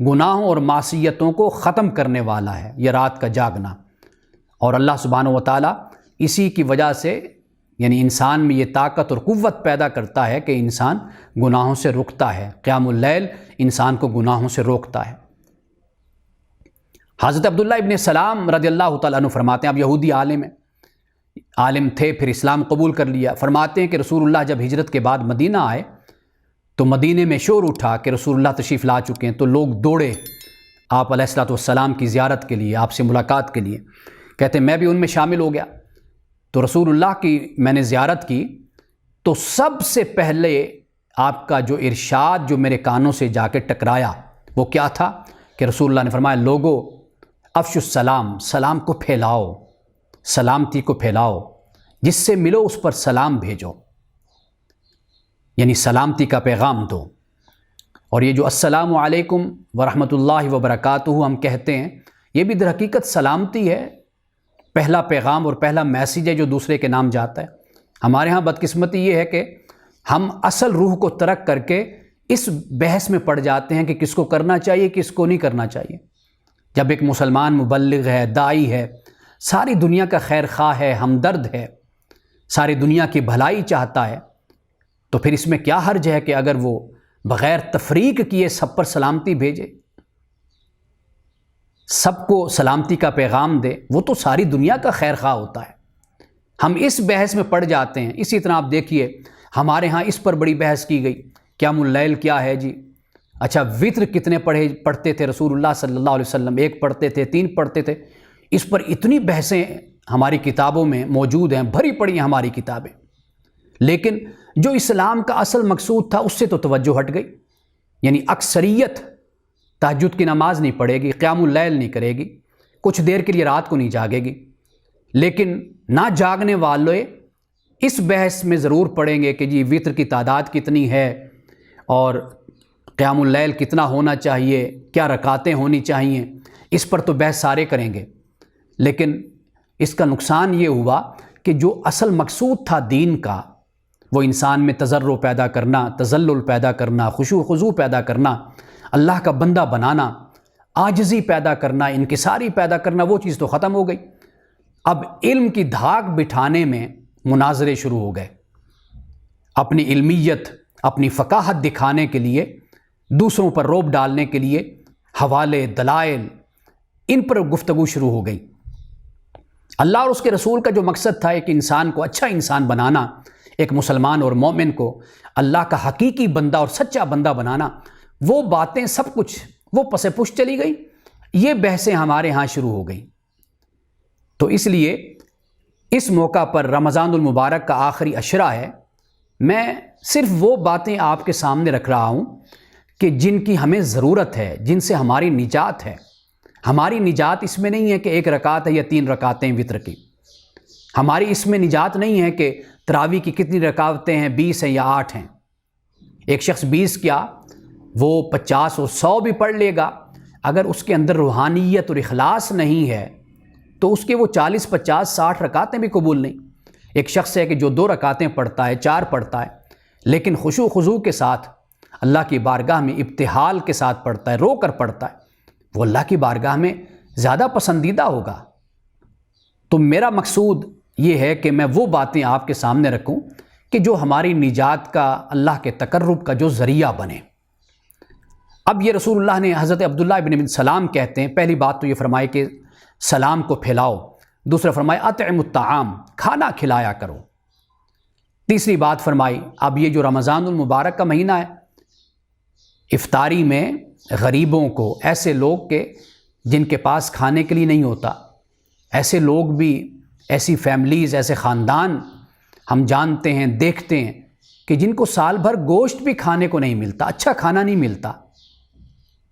گناہوں اور معصیتوں کو ختم کرنے والا ہے یہ رات کا جاگنا، اور اللہ سبحانہ و تعالیٰ اسی کی وجہ سے یعنی انسان میں یہ طاقت اور قوت پیدا کرتا ہے کہ انسان گناہوں سے رکتا ہے۔ قیام اللیل انسان کو گناہوں سے روکتا ہے۔ حضرت عبداللہ ابن سلام رضی اللہ تعالیٰ عنہ فرماتے ہیں، اب یہودی عالم تھے، پھر اسلام قبول کر لیا۔ فرماتے ہیں کہ رسول اللہ جب ہجرت کے بعد مدینہ آئے تو مدینے میں شور اٹھا کہ رسول اللہ تشریف لا چکے ہیں، تو لوگ دوڑے آپ علیہ الصلوۃ والسلام کی زیارت کے لیے، آپ سے ملاقات کے لیے۔ کہتے ہیں میں بھی ان میں شامل ہو گیا، تو رسول اللہ کی میں نے زیارت کی تو سب سے پہلے آپ کا جو ارشاد جو میرے کانوں سے جا کے ٹکرایا وہ کیا تھا کہ رسول اللہ نے فرمایا لوگو افشوا السلام، سلام کو پھیلاؤ، سلامتی کو پھیلاؤ، جس سے ملو اس پر سلام بھیجو، یعنی سلامتی کا پیغام دو۔ اور یہ جو السلام علیکم ورحمۃ اللہ وبرکاتہ ہم کہتے ہیں، یہ بھی در حقیقت سلامتی ہے، پہلا پیغام اور پہلا میسیج ہے جو دوسرے کے نام جاتا ہے۔ ہمارے ہاں بدقسمتی یہ ہے کہ ہم اصل روح کو ترک کر کے اس بحث میں پڑ جاتے ہیں کہ کس کو کرنا چاہیے کس کو نہیں کرنا چاہیے۔ جب ایک مسلمان مبلغ ہے، داعی ہے، ساری دنیا کا خیر خواہ ہے، ہمدرد ہے، ساری دنیا کی بھلائی چاہتا ہے، تو پھر اس میں کیا حرج ہے کہ اگر وہ بغیر تفریق کیے سب پر سلامتی بھیجے، سب کو سلامتی کا پیغام دے؟ وہ تو ساری دنیا کا خیر خواہ ہوتا ہے۔ ہم اس بحث میں پڑ جاتے ہیں۔ اسی طرح آپ دیکھیے ہمارے ہاں اس پر بڑی بحث کی گئی، قیام اللیل کیا ہے جی؟ اچھا وطر کتنے پڑھتے تھے رسول اللہ صلی اللہ علیہ وسلم؟ 1 پڑھتے تھے، 3 پڑھتے تھے؟ اس پر اتنی بحثیں ہماری کتابوں میں موجود ہیں، بھری پڑی ہیں ہماری کتابیں، لیکن جو اسلام کا اصل مقصود تھا اس سے تو توجہ ہٹ گئی۔ یعنی اکثریت تہجد کی نماز نہیں پڑھے گی، قیام اللیل نہیں کرے گی، کچھ دیر کے لیے رات کو نہیں جاگے گی، لیکن نہ جاگنے والے اس بحث میں ضرور پڑھیں گے کہ جی وطر کی تعداد کتنی ہے اور قیام اللیل کتنا ہونا چاہیے، کیا رکعتیں ہونی چاہیے، اس پر تو بحث سارے کریں گے، لیکن اس کا نقصان یہ ہوا کہ جو اصل مقصود تھا دین کا، وہ انسان میں تضرع پیدا کرنا، تذلل پیدا کرنا، خشوع خضوع پیدا کرنا، اللہ کا بندہ بنانا، عاجزی پیدا کرنا، انکساری پیدا کرنا، وہ چیز تو ختم ہو گئی۔ اب علم کی دھاک بٹھانے میں مناظرے شروع ہو گئے، اپنی علمیت، اپنی فقاہت دکھانے کے لیے، دوسروں پر روب ڈالنے کے لیے حوالے، دلائل، ان پر گفتگو شروع ہو گئی۔ اللہ اور اس کے رسول کا جو مقصد تھا ایک انسان کو اچھا انسان بنانا، ایک مسلمان اور مومن کو اللہ کا حقیقی بندہ اور سچا بندہ بنانا، وہ باتیں سب کچھ وہ پس پش چلی گئی، یہ بحثیں ہمارے ہاں شروع ہو گئیں۔ تو اس لیے اس موقع پر رمضان المبارک کا آخری عشرہ ہے، میں صرف وہ باتیں آپ کے سامنے رکھ رہا ہوں کہ جن کی ہمیں ضرورت ہے، جن سے ہماری نجات ہے۔ ہماری نجات اس میں نہیں ہے کہ 1 رکعت ہے یا 3 رکعتیں وتر کی. ہماری اس میں نجات نہیں ہے کہ تراویح کی کتنی رکعتیں ہیں، 20 ہیں یا 8 ہیں. ایک شخص 20 کیا، وہ 50 اور 100 بھی پڑھ لے گا، اگر اس کے اندر روحانیت اور اخلاص نہیں ہے تو اس کے وہ 40 50 60 رکعتیں بھی قبول نہیں. ایک شخص ہے کہ جو 2 رکعتیں پڑھتا ہے، 4 پڑھتا ہے، لیکن خشوع خضوع کے ساتھ اللہ کی بارگاہ میں ابتہال کے ساتھ پڑھتا ہے، رو کر پڑھتا ہے، وہ اللہ کی بارگاہ میں زیادہ پسندیدہ ہوگا. تو میرا مقصود یہ ہے کہ میں وہ باتیں آپ کے سامنے رکھوں کہ جو ہماری نجات کا، اللہ کے تقرب کا جو ذریعہ بنے. اب یہ رسول اللہ نے حضرت عبداللہ ابن سلام کہتے ہیں، پہلی بات تو یہ فرمائے کہ سلام کو پھیلاؤ، دوسرا فرمائے اطعم الطعام، کھانا کھلایا کرو. تیسری بات فرمائی، اب یہ جو رمضان المبارک کا مہینہ ہے، افطاری میں غریبوں کو، ایسے لوگ کے جن کے پاس کھانے کے لیے نہیں ہوتا، ایسے لوگ بھی، ایسی فیملیز، ایسے خاندان ہم جانتے ہیں، دیکھتے ہیں کہ جن کو سال بھر گوشت بھی کھانے کو نہیں ملتا، اچھا کھانا نہیں ملتا،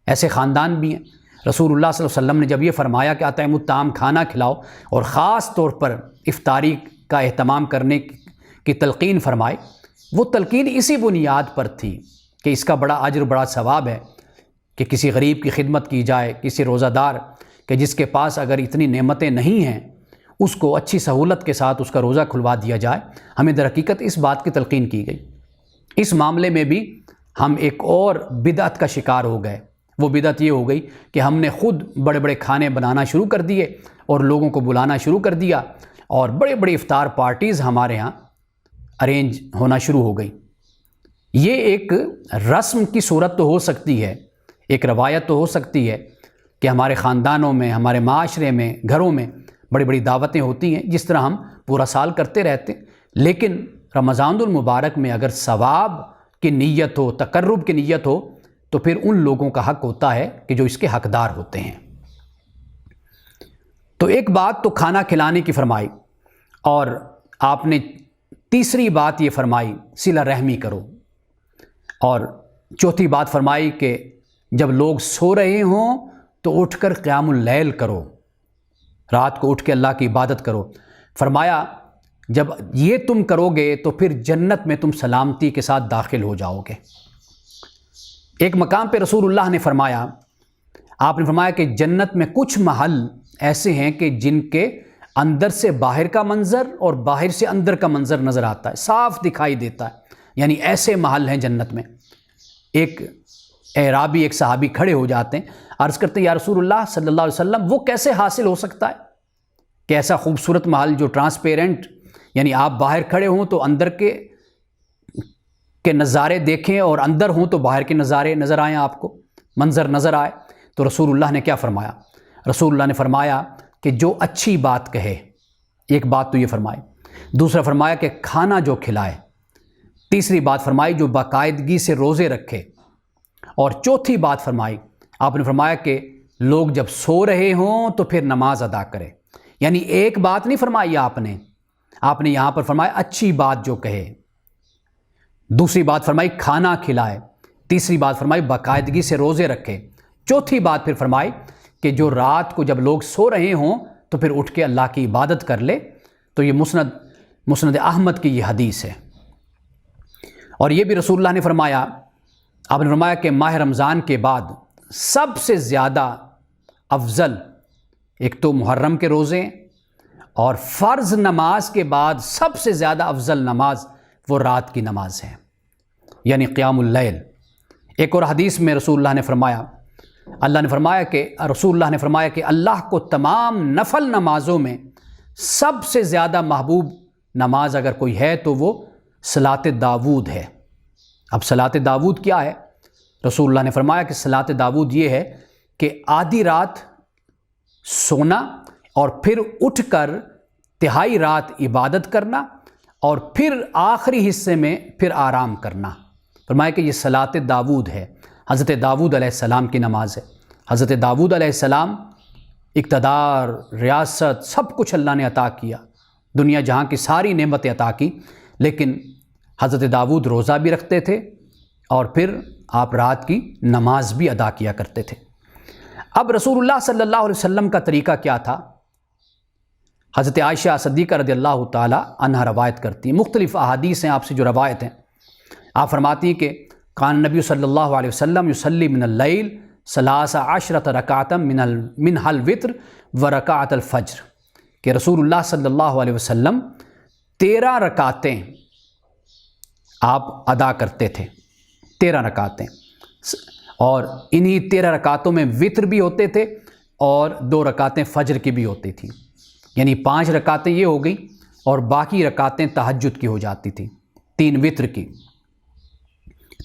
ایسے خاندان بھی ہیں. رسول اللہ صلی اللہ علیہ وسلم نے جب یہ فرمایا کہ اطعموا الطعام، کھانا کھلاؤ، اور خاص طور پر افطاری کا اہتمام کرنے کی تلقین فرمائی، وہ تلقین اسی بنیاد پر تھی کہ اس کا بڑا اجر، بڑا ثواب ہے کہ کسی غریب کی خدمت کی جائے، کسی روزہ دار کہ جس کے پاس اگر اتنی نعمتیں نہیں ہیں، اس کو اچھی سہولت کے ساتھ اس کا روزہ کھلوا دیا جائے. ہمیں در حقیقت اس بات کی تلقین کی گئی. اس معاملے میں بھی ہم ایک اور بدعت کا شکار ہو گئے. وہ بدعت یہ ہو گئی کہ ہم نے خود بڑے بڑے کھانے بنانا شروع کر دیے اور لوگوں کو بلانا شروع کر دیا، اور بڑے بڑے افطار پارٹیز ہمارے ہاں ارینج ہونا شروع ہو گئی. یہ ایک رسم کی صورت تو ہو سکتی ہے، ایک روایت تو ہو سکتی ہے کہ ہمارے خاندانوں میں، ہمارے معاشرے میں، گھروں میں بڑی بڑی دعوتیں ہوتی ہیں، جس طرح ہم پورا سال کرتے رہتے ہیں. لیکن رمضان المبارک میں اگر ثواب کی نیت ہو، تقرب کی نیت ہو، تو پھر ان لوگوں کا حق ہوتا ہے کہ جو اس کے حقدار ہوتے ہیں. تو ایک بات تو کھانا کھلانے کی فرمائی، اور آپ نے تیسری بات یہ فرمائی صلہ رحمی کرو، اور چوتھی بات فرمائی کہ جب لوگ سو رہے ہوں تو اٹھ کر قیام اللیل کرو، رات کو اٹھ کے اللہ کی عبادت کرو. فرمایا جب یہ تم کرو گے تو پھر جنت میں تم سلامتی کے ساتھ داخل ہو جاؤ گے. ایک مقام پہ رسول اللہ نے فرمایا، آپ نے فرمایا کہ جنت میں کچھ محل ایسے ہیں کہ جن کے اندر سے باہر کا منظر اور باہر سے اندر کا منظر نظر آتا ہے، صاف دکھائی دیتا ہے. یعنی ایسے محل ہیں جنت میں. ایک اعرابی، ایک صحابی کھڑے ہو جاتے ہیں، عرض کرتے ہیں یا رسول اللہ صلی اللہ علیہ وسلم، وہ کیسے حاصل ہو سکتا ہے کہ ایسا خوبصورت محل جو ٹرانسپیرنٹ، یعنی آپ باہر کھڑے ہوں تو اندر کے نظارے دیکھیں اور اندر ہوں تو باہر کے نظارے نظر آئیں، آپ کو منظر نظر آئے. تو رسول اللہ نے کیا فرمایا؟ رسول اللہ نے فرمایا کہ جو اچھی بات کہے، ایک بات تو یہ فرمائے، دوسرا فرمایا کہ کھانا جو کھلائے، تیسری بات فرمائی جو باقاعدگی سے روزے رکھے، اور چوتھی بات فرمائی آپ نے فرمایا کہ لوگ جب سو رہے ہوں تو پھر نماز ادا کرے. یعنی ایک بات نہیں فرمائی آپ نے یہاں پر فرمایا اچھی بات جو کہے، دوسری بات فرمائی کھانا کھلائے، تیسری بات فرمائی باقاعدگی سے روزے رکھے، چوتھی بات پھر فرمائی کہ جو رات کو جب لوگ سو رہے ہوں تو پھر اٹھ کے اللہ کی عبادت کر لے. تو یہ مسند احمد کی یہ حدیث ہے. اور یہ بھی رسول اللہ نے فرمایا، آپ نے فرمایا کہ ماہ رمضان کے بعد سب سے زیادہ افضل ایک تو محرم کے روزے، اور فرض نماز کے بعد سب سے زیادہ افضل نماز وہ رات کی نماز ہے، یعنی قیام اللیل. ایک اور حدیث میں رسول اللہ نے فرمایا، رسول اللہ نے فرمایا کہ اللہ کو تمام نفل نمازوں میں سب سے زیادہ محبوب نماز اگر کوئی ہے تو وہ صلاۃ داود ہے. اب صلاۃ داود کیا ہے؟ رسول اللہ نے فرمایا کہ صلاۃ داود یہ ہے کہ آدھی رات سونا اور پھر اٹھ کر تہائی رات عبادت کرنا اور پھر آخری حصے میں پھر آرام کرنا. فرمایا کہ یہ صلاۃ داود ہے، حضرت داود علیہ السلام کی نماز ہے. حضرت داود علیہ السلام اقتدار، ریاست، سب کچھ اللہ نے عطا کیا، دنیا جہاں کی ساری نعمتیں عطا کی، لیکن حضرت داود روزہ بھی رکھتے تھے اور پھر آپ رات کی نماز بھی ادا کیا کرتے تھے. اب رسول اللہ صلی اللہ علیہ وسلم کا طریقہ کیا تھا؟ حضرت عائشہ صدیقہ رضی اللہ تعالی عنہا روایت کرتی ہیں، مختلف احادیث ہیں آپ سے جو روایت ہیں، آپ فرماتی ہیں کہ کان نبی صلی اللہ علیہ وسلم یصلی من اللیل 13 رکعۃ منها الوتر ورکعۃ الفجر، کہ رسول اللہ صلی اللہ علیہ وسلم 13 رکعتیں آپ ادا کرتے تھے، 13 رکعتیں، اور انہی 13 رکعتوں میں وتر بھی ہوتے تھے اور 2 رکعتیں فجر کی بھی ہوتی تھیں، یعنی 5 رکعتیں یہ ہو گئی اور باقی رکعتیں تہجد کی ہو جاتی تھیں، 3 وتر کی،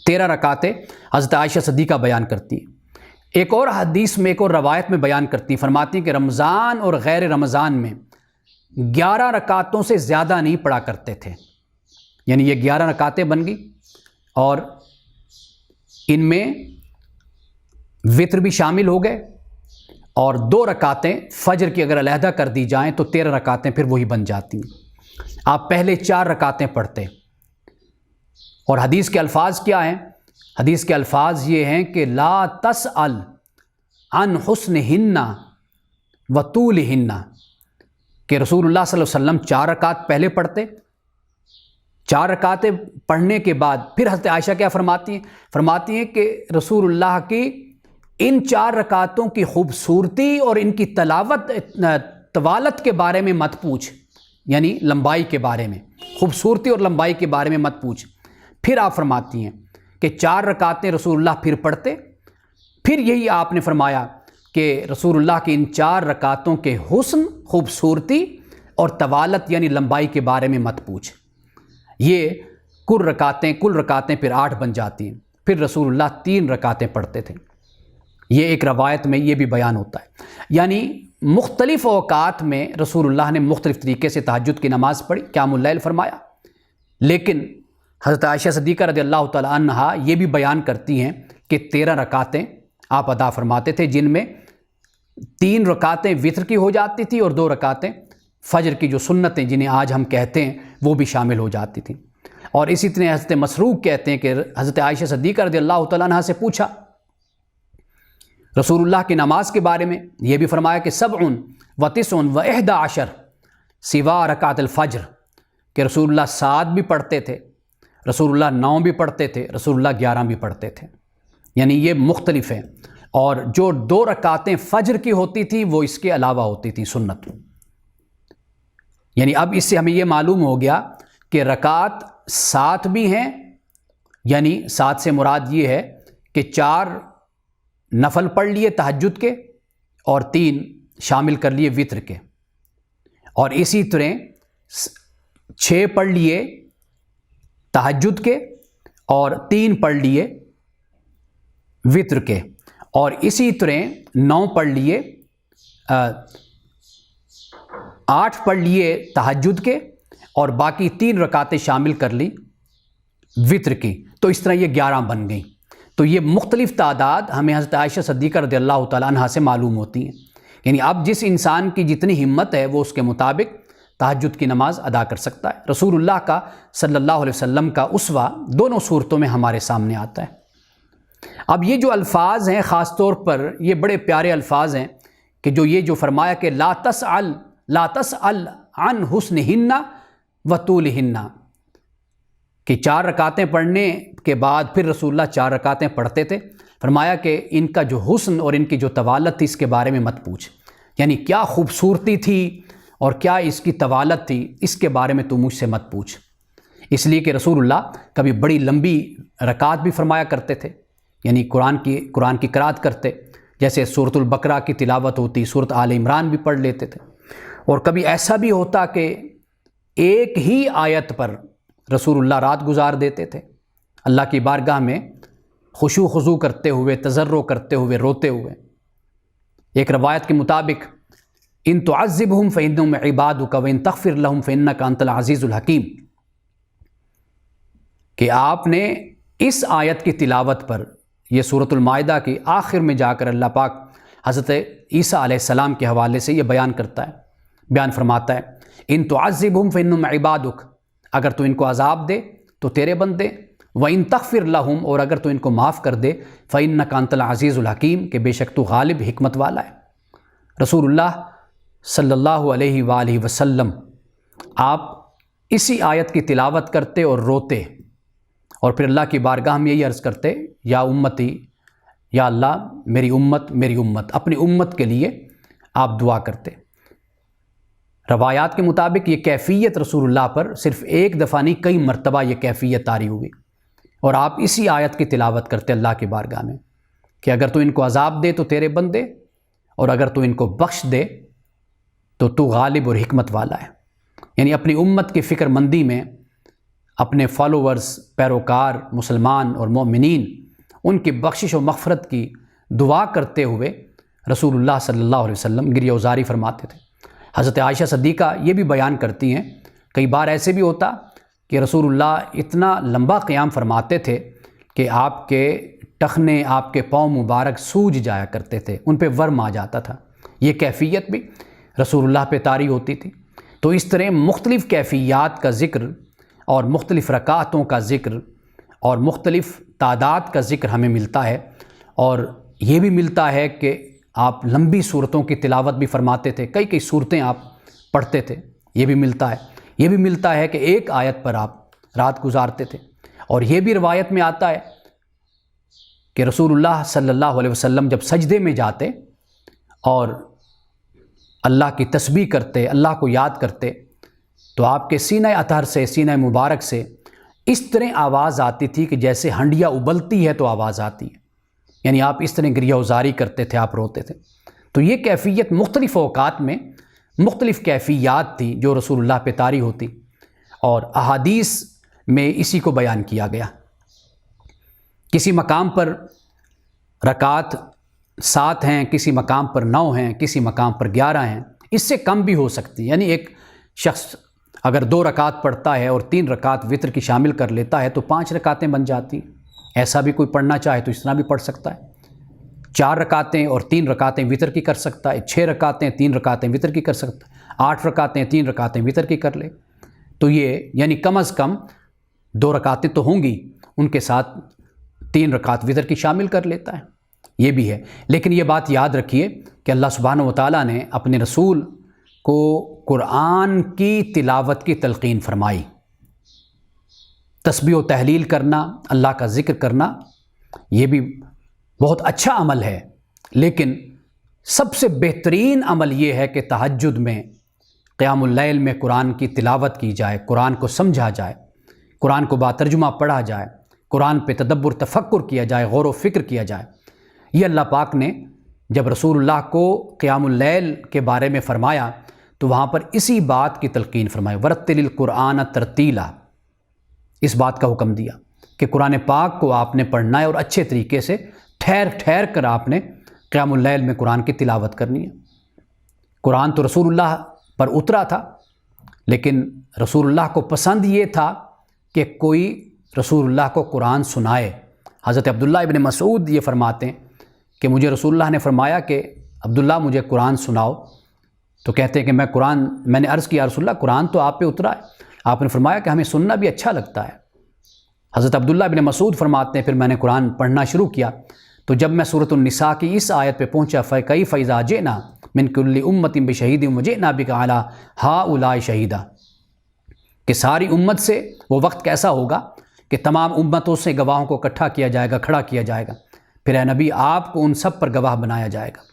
13 رکعتیں حضرت عائشہ صدیقہ بیان کرتی ہیں۔ ایک اور حدیث میں، ایک اور روایت میں بیان کرتی ہیں، فرماتی ہیں کہ رمضان اور غیر رمضان میں 11 رکعتوں سے زیادہ نہیں پڑھا کرتے تھے، یعنی یہ 11 رکعتیں بن گئی اور ان میں وتر بھی شامل ہو گئے اور 2 رکعتیں فجر کی اگر علیحدہ کر دی جائیں تو 13 رکعتیں پھر وہی بن جاتی ہیں۔ آپ پہلے 4 رکعتیں پڑھتے، اور حدیث کے الفاظ کیا ہیں؟ حدیث کے الفاظ یہ ہیں کہ لا تسأل عن حسنہن وطولہن، کہ رسول اللہ صلی اللہ علیہ وسلم 4 رکعت پہلے پڑھتے، 4 رکعتیں پڑھنے کے بعد پھر حضرت عائشہ کیا فرماتی ہیں؟ فرماتی ہیں کہ رسول اللہ کی ان 4 رکعتوں کی خوبصورتی اور ان کی طوالت کے بارے میں مت پوچھ، یعنی لمبائی کے بارے میں، خوبصورتی اور لمبائی کے بارے میں مت پوچھ۔ پھر آپ فرماتی ہیں کہ 4 رکعتیں رسول اللہ پھر پڑھتے، پھر یہی آپ نے فرمایا کہ رسول اللہ کی ان 4 رکعتوں کے حسن، خوبصورتی اور طوالت یعنی لمبائی کے بارے میں مت پوچھ۔ یہ کل رکعتیں پھر 8 بن جاتی ہیں، پھر رسول اللہ 3 رکعتیں پڑھتے تھے۔ یہ ایک روایت میں یہ بھی بیان ہوتا ہے، یعنی مختلف اوقات میں رسول اللہ نے مختلف طریقے سے تہجد کی نماز پڑھی، قیام اللیل فرمایا، لیکن حضرت عائشہ صدیقہ رضی اللہ تعالی عنہا یہ بھی بیان کرتی ہیں کہ 13 رکعتیں آپ ادا فرماتے تھے، جن میں 3 رکعتیں وتر کی ہو جاتی تھی اور 2 رکعتیں فجر کی جو سنتیں جنہیں آج ہم کہتے ہیں وہ بھی شامل ہو جاتی تھیں۔ اور اسی طرح حضرت مسروق کہتے ہیں کہ حضرت عائشہ صدیقہ رضی اللہ تعالیٰ عنہ سے پوچھا رسول اللہ کی نماز کے بارے میں، یہ بھی فرمایا کہ 7 و 9 و 11 سوا رکعت الفجر، کہ رسول اللہ 7 بھی پڑھتے تھے، رسول اللہ 9 بھی پڑھتے تھے، رسول اللہ 11 بھی پڑھتے تھے، یعنی یہ مختلف ہیں، اور جو 2 رکعتیں فجر کی ہوتی تھی وہ اس کے علاوہ ہوتی تھی سنت۔ یعنی اب اس سے ہمیں یہ معلوم ہو گیا کہ رکعت 7 بھی ہیں، یعنی 7 سے مراد یہ ہے کہ 4 نفل پڑھ لیے تہجد کے اور 3 شامل کر لیے وتر کے، اور اسی طرح 6 پڑھ لیے تہجد کے اور 3 پڑھ لیے وتر کے، اور اسی طرح 9 پڑھ لیے 8 پڑھ لیے تہجد کے اور باقی 3 رکعتیں شامل کر لی وتر کی، تو اس طرح یہ 11 بن گئیں۔ تو یہ مختلف تعداد ہمیں حضرت عائشہ صدیقہ رضی اللہ تعالیٰ عنہ سے معلوم ہوتی ہیں، یعنی اب جس انسان کی جتنی ہمت ہے وہ اس کے مطابق تہجد کی نماز ادا کر سکتا ہے۔ رسول اللہ کا صلی اللہ علیہ وسلم کا اسوہ دونوں صورتوں میں ہمارے سامنے آتا ہے۔ اب یہ جو الفاظ ہیں خاص طور پر یہ بڑے پیارے الفاظ ہیں کہ یہ جو فرمایا کہ لا تسأل عن حسنہن وطولہن، کہ 4 رکعتیں پڑھنے کے بعد پھر رسول اللہ 4 رکعتیں پڑھتے تھے، فرمایا کہ ان کا جو حسن اور ان کی جو طوالت تھی اس کے بارے میں مت پوچھ، یعنی کیا خوبصورتی تھی اور کیا اس کی طوالت تھی اس کے بارے میں تو مجھ سے مت پوچھ، اس لیے کہ رسول اللہ کبھی بڑی لمبی رکعت بھی فرمایا کرتے تھے، یعنی قرآن کی قرات کرتے، جیسے سورۃ البقرہ کی تلاوت ہوتی، سورۃ آل عمران بھی پڑھ لیتے تھے، اور کبھی ایسا بھی ہوتا کہ ایک ہی آیت پر رسول اللہ رات گزار دیتے تھے، اللہ کی بارگاہ میں خشوع خضوع کرتے ہوئے، تضرع کرتے ہوئے، روتے ہوئے۔ ایک روایت کے مطابق ان تعذبہم فإنہم عبادک وان تغفر لہم فإنک انت العزیز الحکیم، کہ آپ نے اس آیت کی تلاوت پر، یہ سورۃ المائدہ کی آخر میں جا کر اللہ پاک حضرت عیسیٰ علیہ السلام کے حوالے سے یہ بیان کرتا ہے، بیان فرماتا ہے ان تعذبہم فإنہم عبادک، اگر تو ان کو عذاب دے تو تیرے بندے، وَإِن تَغْفِرْ لَهُمْ، اور اگر تو ان کو معاف کر دے، فَإِنَّكَ أَنْتَ الْعَزِيزُ الْحَكِيمُ، کہ بے شک تو غالب حکمت والا ہے۔ رسول اللہ صلی اللہ علیہ وآلہ وسلم آپ اسی آیت کی تلاوت کرتے اور روتے، اور پھر اللہ کی بارگاہ میں یہی عرض کرتے، یا امتی، یا اللہ میری امت، اپنی امت کے لیے آپ دعا کرتے۔ روایات کے مطابق یہ کیفیت رسول اللہ پر صرف ایک دفعہ نہیں، کئی مرتبہ یہ کیفیت طاری ہوئی، اور آپ اسی آیت کی تلاوت کرتے اللہ کی بارگاہ میں کہ اگر تو ان کو عذاب دے تو تیرے بندے، اور اگر تو ان کو بخش دے تو تو غالب اور حکمت والا ہے۔ یعنی اپنی امت کی فکر مندی میں اپنے فالوورز، پیروکار، مسلمان اور مومنین، ان کی بخشش و مغفرت کی دعا کرتے ہوئے رسول اللہ صلی اللہ علیہ وسلم گریہ وزاری فرماتے تھے۔ حضرت عائشہ صدیقہ یہ بھی بیان کرتی ہیں، کئی بار ایسے بھی ہوتا کہ رسول اللہ اتنا لمبا قیام فرماتے تھے کہ آپ کے ٹخنے، آپ کے پاؤں مبارک سوج جایا کرتے تھے، ان پہ ورم آ جاتا تھا۔ یہ کیفیت بھی رسول اللہ پہ طاری ہوتی تھی۔ تو اس طرح مختلف کیفیات کا ذکر اور مختلف رکعتوں کا ذکر اور مختلف تعداد کا ذکر ہمیں ملتا ہے، اور یہ بھی ملتا ہے کہ آپ لمبی صورتوں کی تلاوت بھی فرماتے تھے، کئی صورتیں آپ پڑھتے تھے، یہ بھی ملتا ہے۔ یہ بھی ملتا ہے کہ ایک آیت پر آپ رات گزارتے تھے، اور یہ بھی روایت میں آتا ہے کہ رسول اللہ صلی اللہ علیہ وسلم جب سجدے میں جاتے اور اللہ کی تسبیح کرتے، اللہ کو یاد کرتے، تو آپ کے سینہ اطہر سے، سینہ مبارک سے اس طرح آواز آتی تھی کہ جیسے ہنڈیا ابلتی ہے تو آواز آتی ہے، یعنی آپ اس طرح گریہ وزاری کرتے تھے، آپ روتے تھے۔ تو یہ کیفیت مختلف اوقات میں مختلف کیفیات تھی جو رسول اللہ پہ طاری ہوتی، اور احادیث میں اسی کو بیان کیا گیا۔ کسی مقام پر رکعت 7 ہیں، کسی مقام پر 9 ہیں، کسی مقام پر 11 ہیں، اس سے کم بھی ہو سکتی، یعنی ایک شخص اگر 2 رکعت پڑھتا ہے اور 3 رکعت وتر کی شامل کر لیتا ہے تو 5 رکعتیں بن جاتی ہیں۔ ایسا بھی کوئی پڑھنا چاہے تو اس طرح بھی پڑھ سکتا ہے، 4 رکعتیں اور 3 رکعتیں وتر کی کر سکتا ہے، 6 رکعتیں 3 رکعتیں وتر کی کر سکتا ہے، 8 رکعتیں 3 رکعتیں وتر کی کر لے، تو یہ یعنی کم از کم 2 رکعتیں تو ہوں گی، ان کے ساتھ 3 رکعت وتر کی شامل کر لیتا ہے، یہ بھی ہے۔ لیکن یہ بات یاد رکھیے کہ اللہ سبحانہ وتعالیٰ نے اپنے رسول کو قرآن کی تلاوت کی تلقین فرمائی۔ تسبیح و تحلیل کرنا، اللہ کا ذکر کرنا، یہ بھی بہت اچھا عمل ہے، لیکن سب سے بہترین عمل یہ ہے کہ تہجد میں، قیام اللیل میں قرآن کی تلاوت کی جائے، قرآن کو سمجھا جائے، قرآن کو باترجمہ پڑھا جائے، قرآن پہ تدبر تفکر کیا جائے، غور و فکر کیا جائے۔ یہ اللہ پاک نے جب رسول اللہ کو قیام اللیل کے بارے میں فرمایا تو وہاں پر اسی بات کی تلقین فرمائی، ورتل القرآن ترتیلا، اس بات کا حکم دیا کہ قرآن پاک کو آپ نے پڑھنا ہے اور اچھے طریقے سے ٹھہر ٹھہر کر آپ نے قیام اللیل میں قرآن کی تلاوت کرنی ہے۔ قرآن تو رسول اللہ پر اترا تھا، لیکن رسول اللہ کو پسند یہ تھا کہ کوئی رسول اللہ کو قرآن سنائے۔ حضرت عبداللہ ابن مسعود یہ فرماتے ہیں کہ مجھے رسول اللہ نے فرمایا کہ عبداللہ مجھے قرآن سناؤ، تو کہتے ہیں کہ میں نے عرض کیا رسول اللہ قرآن تو آپ پہ اترا ہے، آپ نے فرمایا کہ ہمیں سننا بھی اچھا لگتا ہے۔ حضرت عبداللہ ابن مسعود فرماتے ہیں پھر میں نے قرآن پڑھنا شروع کیا، تو جب میں سورۃ النساء کی اس آیت پہ پہنچا فَكَيْفَ إِذَا جِئْنَا مِنْ كُلِّ أُمَّةٍ بِشَهِيدٍ وَجِئْنَا بِكَ عَلَىٰ هَٰؤُلَاءِ شَهِيدًا، کہ ساری امت سے وہ وقت کیسا ہوگا کہ تمام امتوں سے گواہوں کو اکٹھا کیا جائے گا، کھڑا کیا جائے گا، پھر اے نبی آپ کو ان سب پر گواہ بنایا جائے گا۔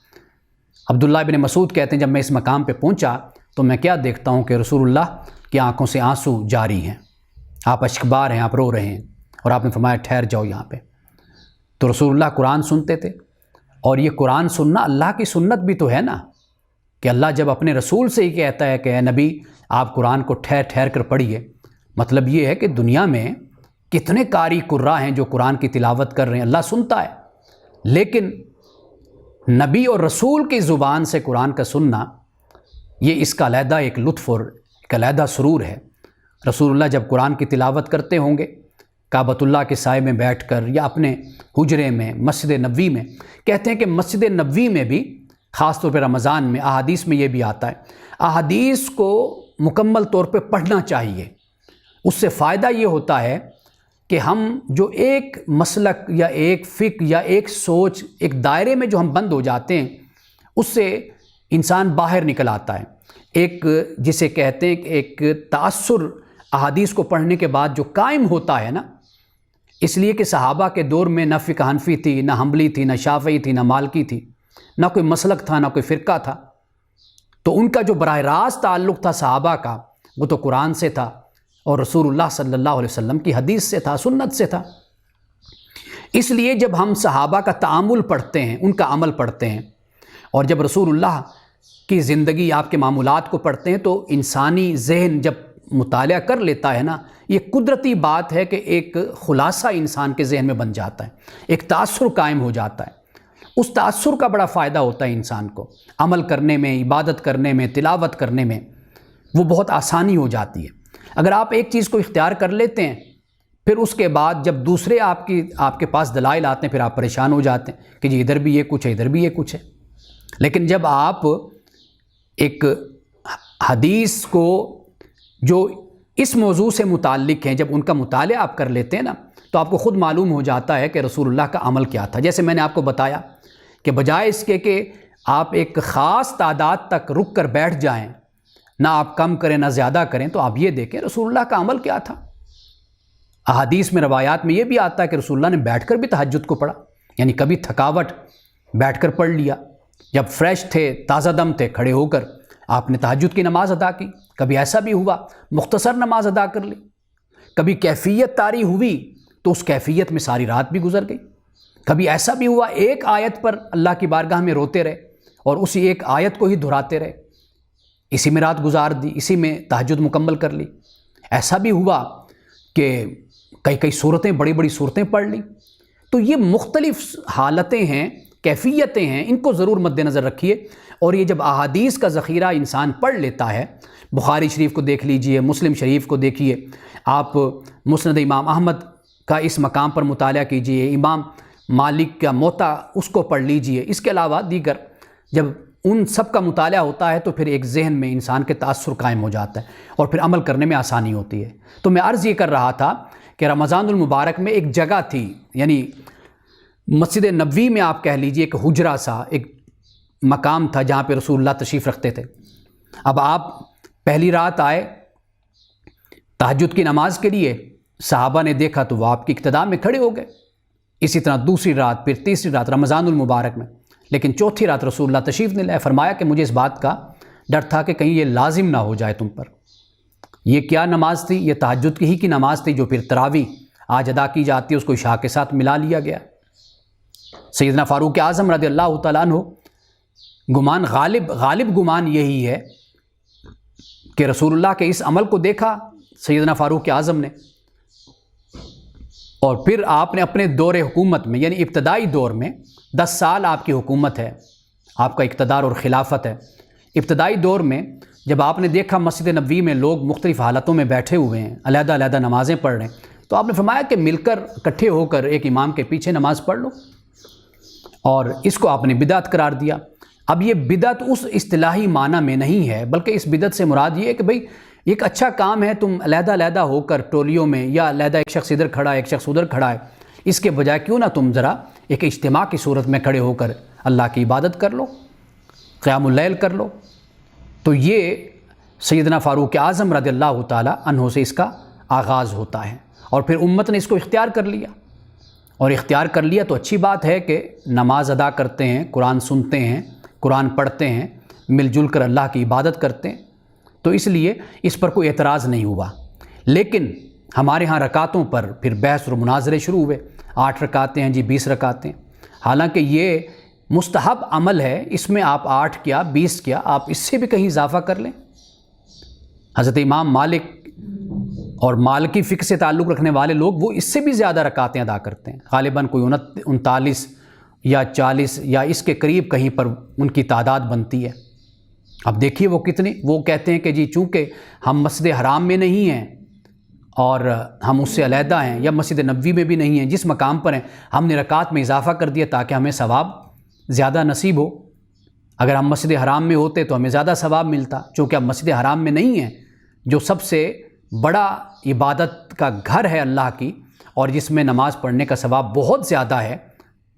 عبداللہ ابن مسعود کہتے ہیں جب میں اس مقام پہ پہنچا تو میں کیا دیکھتا ہوں کہ رسول اللہ کی آنکھوں سے آنسو جاری ہیں، آپ اشکبار ہیں، آپ رو رہے ہیں، اور آپ نے فرمایا ٹھہر جاؤ یہاں پہ۔ تو رسول اللہ قرآن سنتے تھے، اور یہ قرآن سننا اللہ کی سنت بھی تو ہے نا، کہ اللہ جب اپنے رسول سے ہی کہتا ہے کہ اے نبی آپ قرآن کو ٹھہر ٹھہر کر پڑھیے، مطلب یہ ہے کہ دنیا میں کتنے قاری قراء ہیں جو قرآن کی تلاوت کر رہے ہیں، اللہ سنتا ہے، لیکن نبی اور رسول کی زبان سے قرآن کا سننا یہ اس کا علیحدہ ایک لطف اور ایک علیحدہ سرور ہے۔ رسول اللہ جب قرآن کی تلاوت کرتے ہوں گے کعبۃ اللہ کے سائے میں بیٹھ کر یا اپنے حجرے میں، مسجد نبوی میں، کہتے ہیں کہ مسجد نبوی میں بھی خاص طور پہ رمضان میں، احادیث میں یہ بھی آتا ہے، احادیث کو مکمل طور پہ پڑھنا چاہیے۔ اس سے فائدہ یہ ہوتا ہے کہ ہم جو ایک مسلک یا ایک فکر یا ایک سوچ، ایک دائرے میں جو ہم بند ہو جاتے ہیں، اس سے انسان باہر نکل آتا ہے۔ ایک جسے کہتے ہیں کہ ایک تأثر احادیث کو پڑھنے کے بعد جو قائم ہوتا ہے نا، اس لیے کہ صحابہ کے دور میں نہ فقہ حنفی تھی، نہ حنبلی تھی، نہ شافعی تھی، نہ مالکی تھی، نہ کوئی مسلک تھا، نہ کوئی فرقہ تھا، تو ان کا جو براہ راست تعلق تھا صحابہ کا، وہ تو قرآن سے تھا اور رسول اللہ صلی اللہ علیہ وسلم کی حدیث سے تھا، سنت سے تھا۔ اس لیے جب ہم صحابہ کا تعامل پڑھتے ہیں، ان کا عمل پڑھتے ہیں، اور جب رسول اللہ کی زندگی، آپ کے معمولات کو پڑھتے ہیں، تو انسانی ذہن جب مطالعہ کر لیتا ہے نا، یہ قدرتی بات ہے کہ ایک خلاصہ انسان کے ذہن میں بن جاتا ہے، ایک تأثر قائم ہو جاتا ہے۔ اس تأثر کا بڑا فائدہ ہوتا ہے انسان کو، عمل کرنے میں، عبادت کرنے میں، تلاوت کرنے میں وہ بہت آسانی ہو جاتی ہے۔ اگر آپ ایک چیز کو اختیار کر لیتے ہیں، پھر اس کے بعد جب دوسرے آپ کے پاس دلائل آتے ہیں، پھر آپ پریشان ہو جاتے ہیں کہ جی ادھر بھی یہ کچھ ہے، ادھر بھی یہ کچھ ہے۔ لیکن جب آپ ایک حدیث کو جو اس موضوع سے متعلق ہیں، جب ان کا مطالعہ آپ کر لیتے ہیں نا، تو آپ کو خود معلوم ہو جاتا ہے کہ رسول اللہ کا عمل کیا تھا۔ جیسے میں نے آپ کو بتایا کہ بجائے اس کے کہ آپ ایک خاص تعداد تک رک کر بیٹھ جائیں، نہ آپ کم کریں نہ زیادہ کریں، تو آپ یہ دیکھیں رسول اللہ کا عمل کیا تھا۔ احادیث میں، روایات میں یہ بھی آتا ہے کہ رسول اللہ نے بیٹھ کر بھی تہجد کو پڑھا، یعنی کبھی تھکاوٹ بیٹھ کر پڑھ لیا، جب فریش تھے، تازہ دم تھے، کھڑے ہو کر آپ نے تہجد کی نماز ادا کی۔ کبھی ایسا بھی ہوا مختصر نماز ادا کر لی، کبھی کیفیت طاری ہوئی تو اس کیفیت میں ساری رات بھی گزر گئی، کبھی ایسا بھی ہوا ایک آیت پر اللہ کی بارگاہ میں روتے رہے اور اسی ایک آیت کو ہی دہراتے رہے، اسی میں رات گزار دی، اسی میں تہجد مکمل کر لی۔ ایسا بھی ہوا کہ کئی صورتیں، بڑی بڑی صورتیں پڑھ لی۔ تو یہ مختلف حالتیں ہیں، کیفیتیں ہیں، ان کو ضرور مد نظر رکھیے۔ اور یہ جب احادیث کا ذخیرہ انسان پڑھ لیتا ہے، بخاری شریف کو دیکھ لیجئے، مسلم شریف کو دیکھیے، آپ مسند امام احمد کا اس مقام پر مطالعہ کیجئے، امام مالک کا موطا اس کو پڑھ لیجئے، اس کے علاوہ دیگر، جب ان سب کا مطالعہ ہوتا ہے تو پھر ایک ذہن میں انسان کے تأثر قائم ہو جاتا ہے اور پھر عمل کرنے میں آسانی ہوتی ہے۔ تو میں عرض یہ کر رہا تھا کہ رمضان المبارک میں ایک جگہ تھی، یعنی مسجد نبوی میں آپ کہہ لیجئے ایک حجرہ سا، ایک مقام تھا جہاں پہ رسول اللہ تشریف رکھتے تھے۔ اب آپ پہلی رات آئے تہجد کی نماز کے لیے، صحابہ نے دیکھا تو وہ آپ کی اقتداء میں کھڑے ہو گئے۔ اسی طرح دوسری رات، پھر تیسری رات رمضان المبارک میں، لیکن چوتھی رات رسول اللہ تشریف نہیں لائے۔ فرمایا کہ مجھے اس بات کا ڈر تھا کہ کہیں یہ لازم نہ ہو جائے تم پر۔ یہ کیا نماز تھی؟ یہ تہجد کی ہی کی نماز تھی جو پھر تراویح آج ادا کی جاتی ہے، اس کو عشاء کے ساتھ ملا لیا گیا۔ سیدنا فاروق اعظم رضی اللہ تعالیٰ عنہ، گمان غالب گمان یہی ہے کہ رسول اللہ کے اس عمل کو دیکھا سیدنا فاروق اعظم نے، اور پھر آپ نے اپنے دور حکومت میں، یعنی ابتدائی دور میں 10 سال آپ کی حکومت ہے، آپ کا اقتدار اور خلافت ہے۔ ابتدائی دور میں جب آپ نے دیکھا مسجد نبوی میں لوگ مختلف حالتوں میں بیٹھے ہوئے ہیں، علیحدہ علیحدہ نمازیں پڑھ رہے ہیں، تو آپ نے فرمایا کہ مل کر اکٹھے ہو کر ایک امام کے پیچھے نماز پڑھ لو، اور اس کو آپ نے بدعت قرار دیا۔ اب یہ بدعت اس اصطلاحی معنی میں نہیں ہے، بلکہ اس بدعت سے مراد یہ ہے کہ بھئی ایک اچھا کام ہے، تم علیحدہ علیحدہ ہو کر ٹولیوں میں، یا علیحدہ ایک شخص ادھر کھڑا ہے ایک شخص ادھر کھڑا ہے، اس کے بجائے کیوں نہ تم ذرا ایک اجتماع کی صورت میں کھڑے ہو کر اللہ کی عبادت کر لو، قیام اللیل کر لو۔ تو یہ سیدنا فاروق اعظم رضی اللہ تعالیٰ عنہ سے اس کا آغاز ہوتا ہے، اور پھر امت نے اس کو اختیار کر لیا، اور اختیار کر لیا تو اچھی بات ہے کہ نماز ادا کرتے ہیں، قرآن سنتے ہیں، قرآن پڑھتے ہیں، مل جل کر اللہ کی عبادت کرتے ہیں، تو اس لیے اس پر کوئی اعتراض نہیں ہوا۔ لیکن ہمارے ہاں رکعتوں پر پھر بحث اور مناظرے شروع ہوئے، 8 رکعتیں ہیں جی، 20 رکعتیں، حالانکہ یہ مستحب عمل ہے، اس میں آپ 8 کیا 20 کیا، آپ اس سے بھی کہیں اضافہ کر لیں۔ حضرت امام مالک اور مالکی فقہ سے تعلق رکھنے والے لوگ وہ اس سے بھی زیادہ رکعتیں ادا کرتے ہیں، غالباً کوئی 39 یا 40 یا اس کے قریب کہیں پر ان کی تعداد بنتی ہے۔ اب دیکھیے وہ کتنی، وہ کہتے ہیں کہ جی چونکہ ہم مسجد حرام میں نہیں ہیں اور ہم اس سے علیحدہ ہیں، یا مسجد نبوی میں بھی نہیں ہیں، جس مقام پر ہیں ہم نے رکعت میں اضافہ کر دیا تاکہ ہمیں ثواب زیادہ نصیب ہو۔ اگر ہم مسجد حرام میں ہوتے تو ہمیں زیادہ ثواب ملتا، چونکہ اب مسجد حرام میں نہیں ہیں جو سب سے بڑا عبادت کا گھر ہے اللہ کی، اور جس میں نماز پڑھنے کا ثواب بہت زیادہ ہے،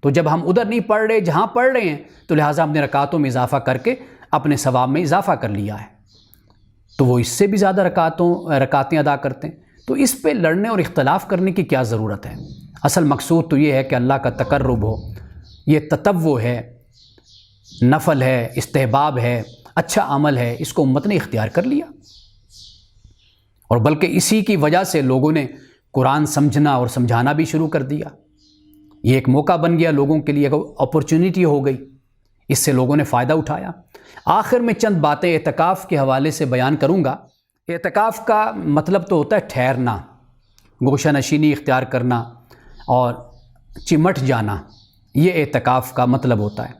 تو جب ہم ادھر نہیں پڑھ رہے جہاں پڑھ رہے ہیں تو لہٰذا ہم نے رکعتوں میں اضافہ کر کے اپنے ثواب میں اضافہ کر لیا ہے، تو وہ اس سے بھی زیادہ رکعتیں ادا کرتے ہیں۔ تو اس پہ لڑنے اور اختلاف کرنے کی کیا ضرورت ہے؟ اصل مقصود تو یہ ہے کہ اللہ کا تقرب ہو، یہ تطوع ہے، نفل ہے، استحباب ہے، اچھا عمل ہے، اس کو امت نے اختیار کر لیا، اور بلکہ اسی کی وجہ سے لوگوں نے قرآن سمجھنا اور سمجھانا بھی شروع کر دیا۔ یہ ایک موقع بن گیا لوگوں کے لیے، اپرچونٹی ہو گئی، اس سے لوگوں نے فائدہ اٹھایا۔ آخر میں چند باتیں اعتکاف کے حوالے سے بیان کروں گا۔ اعتکاف کا مطلب تو ہوتا ہے ٹھہرنا، گوشہ نشینی اختیار کرنا اور چمٹ جانا، یہ اعتکاف کا مطلب ہوتا ہے۔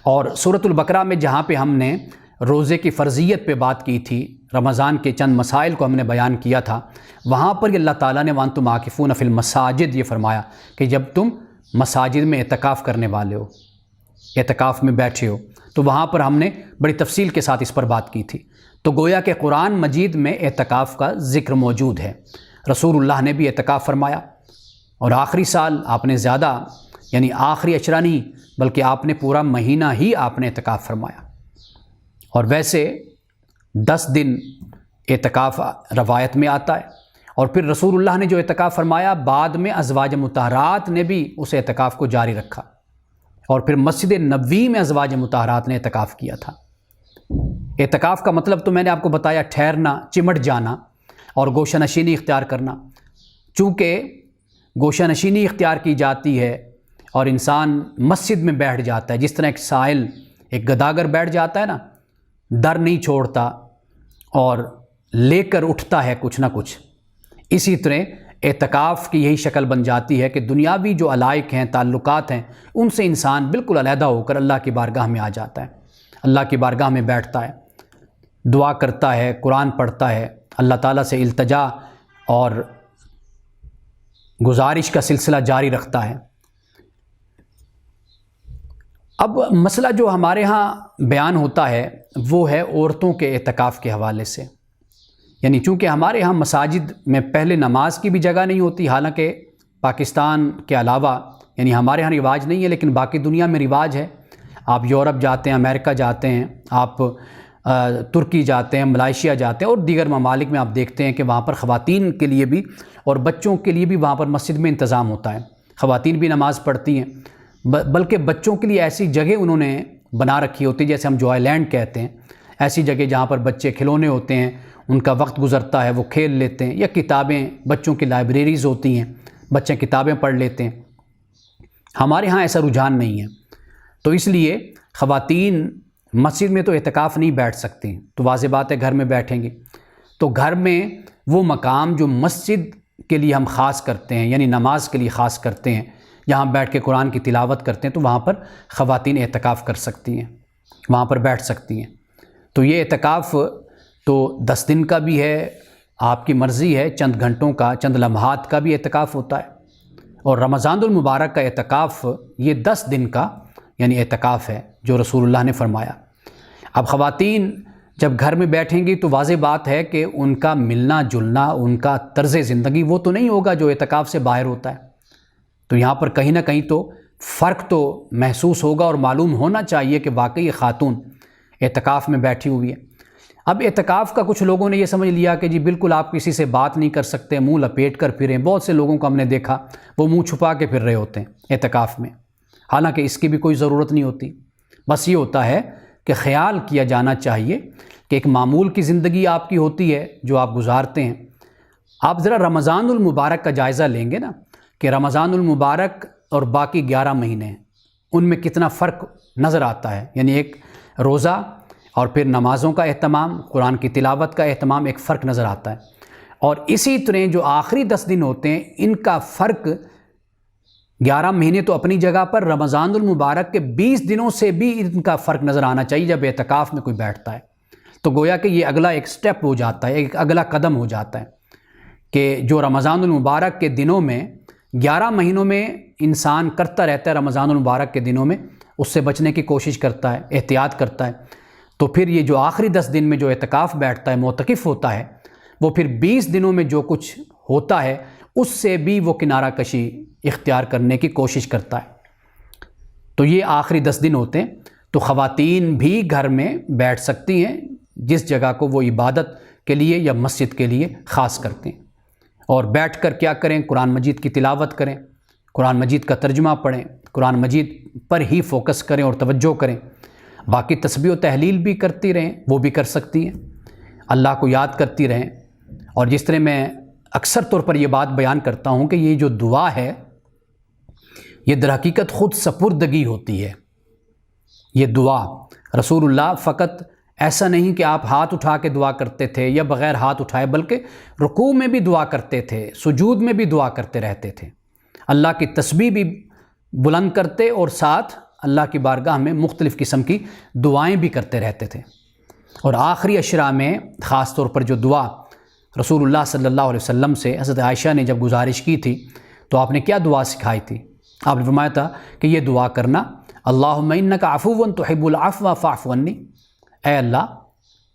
اور سورۃ البقرہ میں جہاں پہ ہم نے روزے کی فرضیت پہ بات کی تھی، رمضان کے چند مسائل کو ہم نے بیان کیا تھا، وہاں پر اللہ تعالیٰ نے وَأَنْتُمْ عَاكِفُونَ فِي الْمَسَاجِدِ یہ فرمایا کہ جب تم مساجد میں اعتکاف کرنے والے ہو، اعتکاف میں بیٹھے ہو، تو وہاں پر ہم نے بڑی تفصیل کے ساتھ اس پر بات کی تھی۔ تو گویا کہ قرآن مجید میں اعتکاف کا ذکر موجود ہے، رسول اللہ نے بھی اعتکاف فرمایا، اور آخری سال آپ نے زیادہ، یعنی آخری عشرہ نہیں بلکہ آپ نے پورا مہینہ ہی آپ نے اعتکاف فرمایا۔ اور ویسے 10 دن اعتکاف روایت میں آتا ہے، اور پھر رسول اللہ نے جو اعتکاف فرمایا بعد میں ازواج مطہرات نے بھی اس اعتکاف کو جاری رکھا، اور پھر مسجد نبوی میں ازواج مطہرات نے اعتکاف کیا تھا۔ اعتکاف کا مطلب تو میں نے آپ کو بتایا، ٹھہرنا، چمٹ جانا اور گوشہ نشینی اختیار کرنا۔ چونکہ گوشہ نشینی اختیار کی جاتی ہے اور انسان مسجد میں بیٹھ جاتا ہے، جس طرح ایک سائل، ایک گداگر بیٹھ جاتا ہے نا، در نہیں چھوڑتا اور لے کر اٹھتا ہے کچھ نہ کچھ، اسی طرح اعتکاف کی یہی شکل بن جاتی ہے کہ دنیاوی جو علائق ہیں، تعلقات ہیں، ان سے انسان بالکل علیحدہ ہو کر اللہ کی بارگاہ میں آ جاتا ہے، اللہ کی بارگاہ میں بیٹھتا ہے، دعا کرتا ہے، قرآن پڑھتا ہے، اللہ تعالیٰ سے التجا اور گزارش کا سلسلہ جاری رکھتا ہے۔ اب مسئلہ جو ہمارے ہاں بیان ہوتا ہے وہ ہے عورتوں کے اعتکاف کے حوالے سے، یعنی چونکہ ہمارے ہاں مساجد میں پہلے نماز کی بھی جگہ نہیں ہوتی، حالانکہ پاکستان کے علاوہ یعنی ہمارے ہاں رواج نہیں ہے لیکن باقی دنیا میں رواج ہے۔ آپ یورپ جاتے ہیں، امریکہ جاتے ہیں، آپ ترکی جاتے ہیں، ملائیشیا جاتے ہیں، اور دیگر ممالک میں آپ دیکھتے ہیں کہ وہاں پر خواتین کے لیے بھی اور بچوں کے لیے بھی وہاں پر مسجد میں انتظام ہوتا ہے، خواتین بھی نماز پڑھتی ہیں، بلکہ بچوں کے لیے ایسی جگہ انہوں نے بنا رکھی ہوتی ہے جیسے ہم جوائے لینڈ کہتے ہیں، ایسی جگہ جہاں پر بچے کھلونے ہوتے ہیں، ان کا وقت گزرتا ہے، وہ کھیل لیتے ہیں، یا کتابیں، بچوں کی لائبریریز ہوتی ہیں، بچے کتابیں پڑھ لیتے ہیں۔ ہمارے ہاں ایسا رجحان نہیں ہے، تو اس لیے خواتین مسجد میں تو اعتکاف نہیں بیٹھ سکتی، تو واضح بات ہے گھر میں بیٹھیں گے۔ تو گھر میں وہ مقام جو مسجد کے لیے ہم خاص کرتے ہیں، یعنی نماز کے لیے خاص کرتے ہیں، یہاں بیٹھ کے قرآن کی تلاوت کرتے ہیں، تو وہاں پر خواتین اعتکاف کر سکتی ہیں، وہاں پر بیٹھ سکتی ہیں۔ تو یہ اعتکاف تو 10 دن کا بھی ہے، آپ کی مرضی ہے، چند گھنٹوں کا، چند لمحات کا بھی اعتکاف ہوتا ہے، اور رمضان المبارک کا اعتکاف یہ 10 دن کا یعنی اعتکاف ہے جو رسول اللہ نے فرمایا۔ اب خواتین جب گھر میں بیٹھیں گی تو واضح بات ہے کہ ان کا ملنا جلنا، ان کا طرز زندگی وہ تو نہیں ہوگا جو اعتکاف سے باہر ہوتا ہے، تو یہاں پر کہیں نہ کہیں تو فرق تو محسوس ہوگا اور معلوم ہونا چاہیے کہ واقعی یہ خاتون اعتکاف میں بیٹھی ہوئی ہے۔ اب اعتکاف کا کچھ لوگوں نے یہ سمجھ لیا کہ جی بالکل آپ کسی سے بات نہیں کر سکتے، منہ لپیٹ کر پھریں۔ بہت سے لوگوں کو ہم نے دیکھا وہ منہ چھپا کے پھر رہے ہوتے ہیں اعتکاف میں، حالانکہ اس کی بھی کوئی ضرورت نہیں ہوتی۔ بس یہ ہوتا ہے کہ خیال کیا جانا چاہیے کہ ایک معمول کی زندگی آپ کی ہوتی ہے جو آپ گزارتے ہیں۔ آپ ذرا رمضان المبارک کا جائزہ لیں گے نا کہ رمضان المبارک اور باقی 11 مہینے ہیں، ان میں کتنا فرق نظر آتا ہے، یعنی ایک روزہ اور پھر نمازوں کا اہتمام، قرآن کی تلاوت کا اہتمام، ایک فرق نظر آتا ہے۔ اور اسی طرح جو آخری 10 دن ہوتے ہیں ان کا فرق، 11 مہینے تو اپنی جگہ پر، رمضان المبارک کے 20 دنوں سے بھی ان کا فرق نظر آنا چاہیے جب اعتکاف میں کوئی بیٹھتا ہے۔ تو گویا کہ یہ اگلا ایک سٹیپ ہو جاتا ہے، ایک اگلا قدم ہو جاتا ہے کہ جو رمضان المبارک کے دنوں میں 11 مہینوں میں انسان کرتا رہتا ہے، رمضان المبارک کے دنوں میں اس سے بچنے کی کوشش کرتا ہے، احتیاط کرتا ہے، تو پھر یہ جو آخری 10 دن میں جو اعتکاف بیٹھتا ہے، معتکف ہوتا ہے، وہ پھر 20 دنوں میں جو کچھ ہوتا ہے اس سے بھی وہ کنارہ کشی اختیار کرنے کی کوشش کرتا ہے۔ تو یہ آخری 10 دن ہوتے ہیں، تو خواتین بھی گھر میں بیٹھ سکتی ہیں جس جگہ کو وہ عبادت کے لیے یا مسجد کے لیے خاص کرتے ہیں، اور بیٹھ کر کیا کریں؟ قرآن مجید کی تلاوت کریں، قرآن مجید کا ترجمہ پڑھیں، قرآن مجید پر ہی فوکس کریں اور توجہ کریں۔ باقی تسبیح و تحلیل بھی کرتی رہیں، وہ بھی کر سکتی ہیں، اللہ کو یاد کرتی رہیں۔ اور جس طرح میں اکثر طور پر یہ بات بیان کرتا ہوں کہ یہ جو دعا ہے یہ در حقیقت خود سپردگی ہوتی ہے۔ یہ دعا رسول اللہ فقط ایسا نہیں کہ آپ ہاتھ اٹھا کے دعا کرتے تھے یا بغیر ہاتھ اٹھائے، بلکہ رکوع میں بھی دعا کرتے تھے، سجود میں بھی دعا کرتے رہتے تھے، اللہ کی تسبیح بھی بلند کرتے اور ساتھ اللہ کی بارگاہ میں مختلف قسم کی دعائیں بھی کرتے رہتے تھے۔ اور آخری عشرہ میں خاص طور پر جو دعا رسول اللہ صلی اللہ علیہ وسلم سے حضرت عائشہ نے جب گزارش کی تھی تو آپ نے کیا دعا سکھائی تھی؟ آپ نے فرمایا تھا کہ یہ دعا کرنا، اللہم انک عفو تحب العفو فاعف عنی، اے اللہ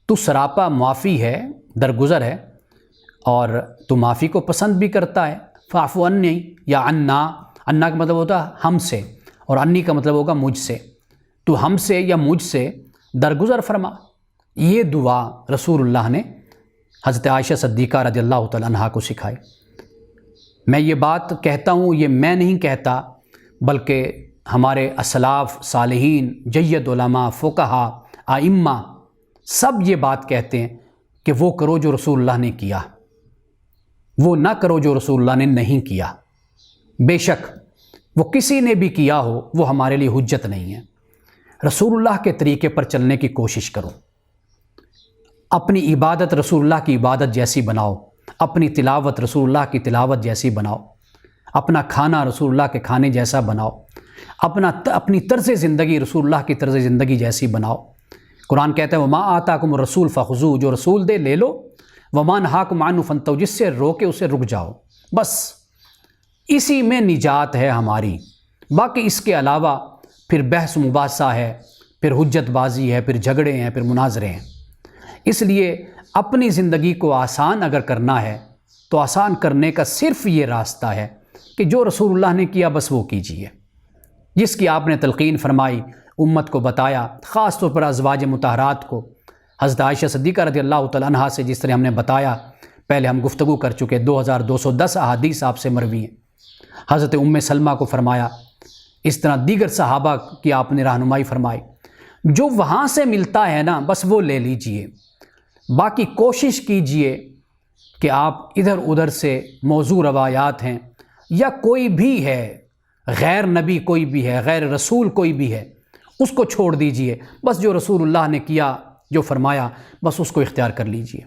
تو سراپا معافی ہے، درگزر ہے، اور تو معافی کو پسند بھی کرتا ہے۔ فاعف عنی یا عنا، عنا کا مطلب ہوتا ہے ہم سے، اور انی کا مطلب ہوگا مجھ سے، تو ہم سے یا مجھ سے درگزر فرما۔ یہ دعا رسول اللہ نے حضرت عائشہ صدیقہ رضی اللہ تعالیٰ عنہا کو سکھائی۔ میں یہ بات کہتا ہوں، یہ میں نہیں کہتا، بلکہ ہمارے اسلاف، صالحین، جید علماء، فقہاء، ائمہ سب یہ بات کہتے ہیں کہ وہ کرو جو رسول اللہ نے کیا، وہ نہ کرو جو رسول اللہ نے نہیں کیا۔ بے شک وہ کسی نے بھی کیا ہو وہ ہمارے لیے حجت نہیں ہے۔ رسول اللہ کے طریقے پر چلنے کی کوشش کرو، اپنی عبادت رسول اللہ کی عبادت جیسی بناؤ، اپنی تلاوت رسول اللہ کی تلاوت جیسی بناؤ، اپنا کھانا رسول اللہ کے کھانے جیسا بناؤ، اپنی طرز زندگی رسول اللہ کی طرز زندگی جیسی بناؤ۔ قرآن کہتا ہے وما آتاکم الرسول فخذوہ، جو رسول دے لے لو، وما نہاکم عنہ فانتہوا، جس سے روکے اسے رک جاؤ۔ بس اسی میں نجات ہے ہماری، باقی اس کے علاوہ پھر بحث مباحثہ ہے، پھر حجت بازی ہے، پھر جھگڑے ہیں، پھر مناظرے ہیں۔ اس لیے اپنی زندگی کو آسان اگر کرنا ہے تو آسان کرنے کا صرف یہ راستہ ہے کہ جو رسول اللہ نے کیا بس وہ کیجیے، جس کی آپ نے تلقین فرمائی، امت کو بتایا، خاص طور پر ازواج مطہرات کو۔ حضرت عائشہ صدیقہ رضی اللہ تعالیٰ عنہا سے جس طرح ہم نے بتایا، پہلے ہم گفتگو کر چکے، 2210 احادیث آپ سے مروی ہیں۔ حضرت ام سلمہ کو فرمایا، اس طرح دیگر صحابہ کی آپ نے رہنمائی فرمائی۔ جو وہاں سے ملتا ہے نا بس وہ لے لیجئے، باقی کوشش کیجئے کہ آپ ادھر ادھر سے موضوع روایات ہیں یا کوئی بھی ہے، غیر نبی کوئی بھی ہے، غیر رسول کوئی بھی ہے، اس کو چھوڑ دیجئے، بس جو رسول اللہ نے کیا، جو فرمایا، بس اس کو اختیار کر لیجئے۔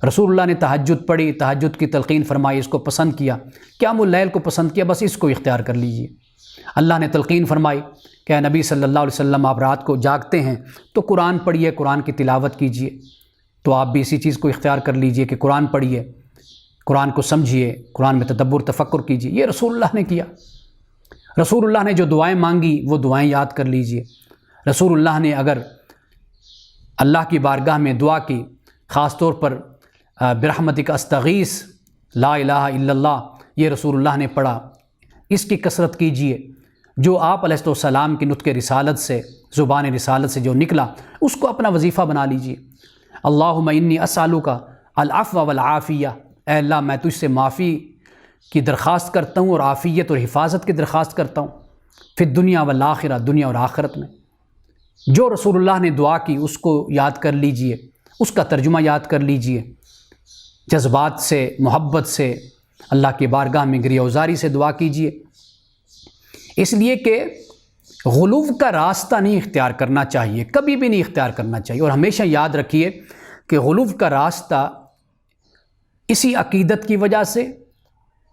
رسول اللہ نے تہجد پڑھی، تہجد کی تلقین فرمائی، اس کو پسند کیا، قیام اللیل کو پسند کیا، بس اس کو اختیار کر لیجئے۔ اللہ نے تلقین فرمائی کہ اے نبی صلی اللہ علیہ وسلم آپ رات کو جاگتے ہیں تو قرآن پڑھیے، قرآن کی تلاوت کیجئے، تو آپ بھی اسی چیز کو اختیار کر لیجئے کہ قرآن پڑھیے، قرآن کو سمجھیے، قرآن میں تدبر تفکر کیجئے۔ یہ رسول اللہ نے کیا۔ رسول اللہ نے جو دعائیں مانگی وہ دعائیں یاد کر لیجئے۔ رسول اللہ نے اگر اللہ کی بارگاہ میں دعا کی، خاص طور پر برحمتک استغیث، لا الہ الا اللہ، یہ رسول اللہ نے پڑھا، اس کی کثرت کیجئے۔ جو آپ علیہ السلام کی نطق رسالت سے، زبان رسالت سے جو نکلا، اس کو اپنا وظیفہ بنا لیجئے۔ اللہم انی اسألک العفو والعافیہ، اے اللہ میں تجھ سے معافی کی درخواست کرتا ہوں اور عافیت اور حفاظت کی درخواست کرتا ہوں، فی الدنیا والآخرہ، دنیا اور آخرت میں۔ جو رسول اللہ نے دعا کی اس کو یاد کر لیجئے، اس کا ترجمہ یاد کر لیجئے، جذبات سے، محبت سے اللہ کی بارگاہ میں گریہ وزاری سے دعا کیجئے، اس لیے کہ غلو کا راستہ نہیں اختیار کرنا چاہیے، کبھی بھی نہیں اختیار کرنا چاہیے۔ اور ہمیشہ یاد رکھیے کہ غلو کا راستہ اسی عقیدت کی وجہ سے،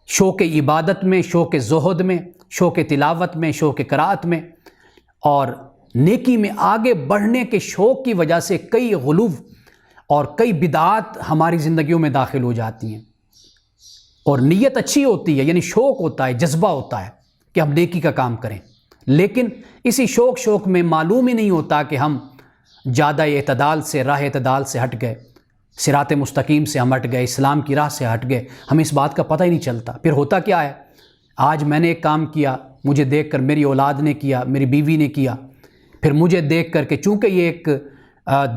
شوق عبادت میں، شوق زہد میں، شوق تلاوت میں، شوق قرأت میں اور نیکی میں آگے بڑھنے کے شوق کی وجہ سے کئی غلو اور کئی بدعات ہماری زندگیوں میں داخل ہو جاتی ہیں۔ اور نیت اچھی ہوتی ہے، یعنی شوق ہوتا ہے، جذبہ ہوتا ہے کہ ہم نیکی کا کام کریں، لیکن اسی شوق میں معلوم ہی نہیں ہوتا کہ ہم جادہ اعتدال سے، راہ اعتدال سے ہٹ گئے، صراط مستقیم سے ہم ہٹ گئے، اسلام کی راہ سے ہٹ گئے، ہمیں اس بات کا پتہ ہی نہیں چلتا۔ پھر ہوتا کیا ہے، آج میں نے ایک کام کیا، مجھے دیکھ کر میری اولاد نے کیا، میری بیوی نے کیا، پھر مجھے دیکھ کر کے چونکہ یہ ایک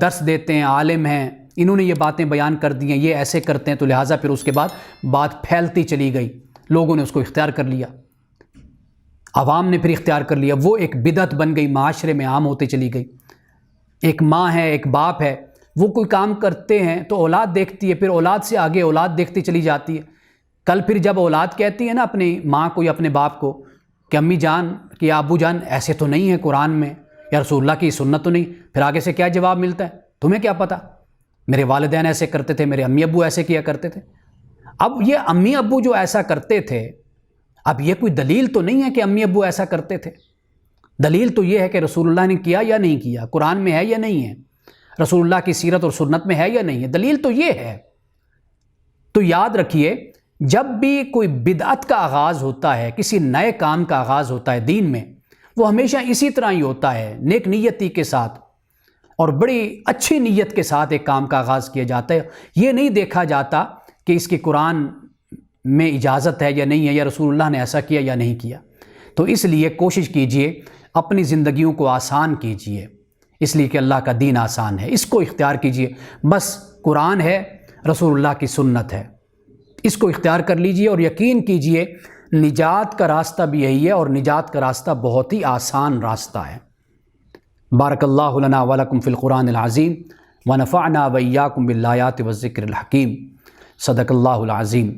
درس دیتے ہیں، عالم ہیں، انہوں نے یہ باتیں بیان کر دی ہیں، یہ ایسے کرتے ہیں، تو لہٰذا پھر اس کے بعد بات پھیلتی چلی گئی، لوگوں نے اس کو اختیار کر لیا، عوام نے پھر اختیار کر لیا، وہ ایک بدعت بن گئی، معاشرے میں عام ہوتے چلی گئی۔ ایک ماں ہے، ایک باپ ہے، وہ کوئی کام کرتے ہیں تو اولاد دیکھتی ہے، پھر اولاد سے آگے اولاد دیکھتی چلی جاتی ہے۔ کل پھر جب اولاد کہتی ہے نا اپنی ماں کو یا اپنے باپ کو کہ امی جان کہ ابو جان ایسے تو نہیں ہے قرآن میں، یا رسول اللہ کی سنت تو نہیں، پھر آگے سے کیا جواب ملتا ہے، تمہیں کیا پتہ، میرے والدین ایسے کرتے تھے، میرے امی ابو ایسے کیا کرتے تھے۔ اب یہ امی ابو جو ایسا کرتے تھے، اب یہ کوئی دلیل تو نہیں ہے کہ امی ابو ایسا کرتے تھے، دلیل تو یہ ہے کہ رسول اللہ نے کیا یا نہیں کیا، قرآن میں ہے یا نہیں ہے، رسول اللہ کی سیرت اور سنت میں ہے یا نہیں ہے، دلیل تو یہ ہے۔ تو یاد رکھیے، جب بھی کوئی بدعت کا آغاز ہوتا ہے، کسی نئے کام کا آغاز ہوتا ہے دین میں، وہ ہمیشہ اسی طرح ہی ہوتا ہے، نیک نیتی کے ساتھ اور بڑی اچھی نیت کے ساتھ ایک کام کا آغاز کیا جاتا ہے۔ یہ نہیں دیکھا جاتا کہ اس کی قرآن میں اجازت ہے یا نہیں ہے، یا رسول اللہ نے ایسا کیا یا نہیں کیا۔ تو اس لیے کوشش کیجئے اپنی زندگیوں کو آسان کیجئے، اس لیے کہ اللہ کا دین آسان ہے، اس کو اختیار کیجئے۔ بس قرآن ہے، رسول اللہ کی سنت ہے، اس کو اختیار کر لیجئے اور یقین کیجئے نجات کا راستہ بھی یہی ہے، اور نجات کا راستہ بہت ہی آسان راستہ ہے۔ بارک اللہ لنا ولکم فی القرآن العظیم ونفعنا وإیاکم بالآیات والذکر الحکیم۔ صدق اللہ العظیم۔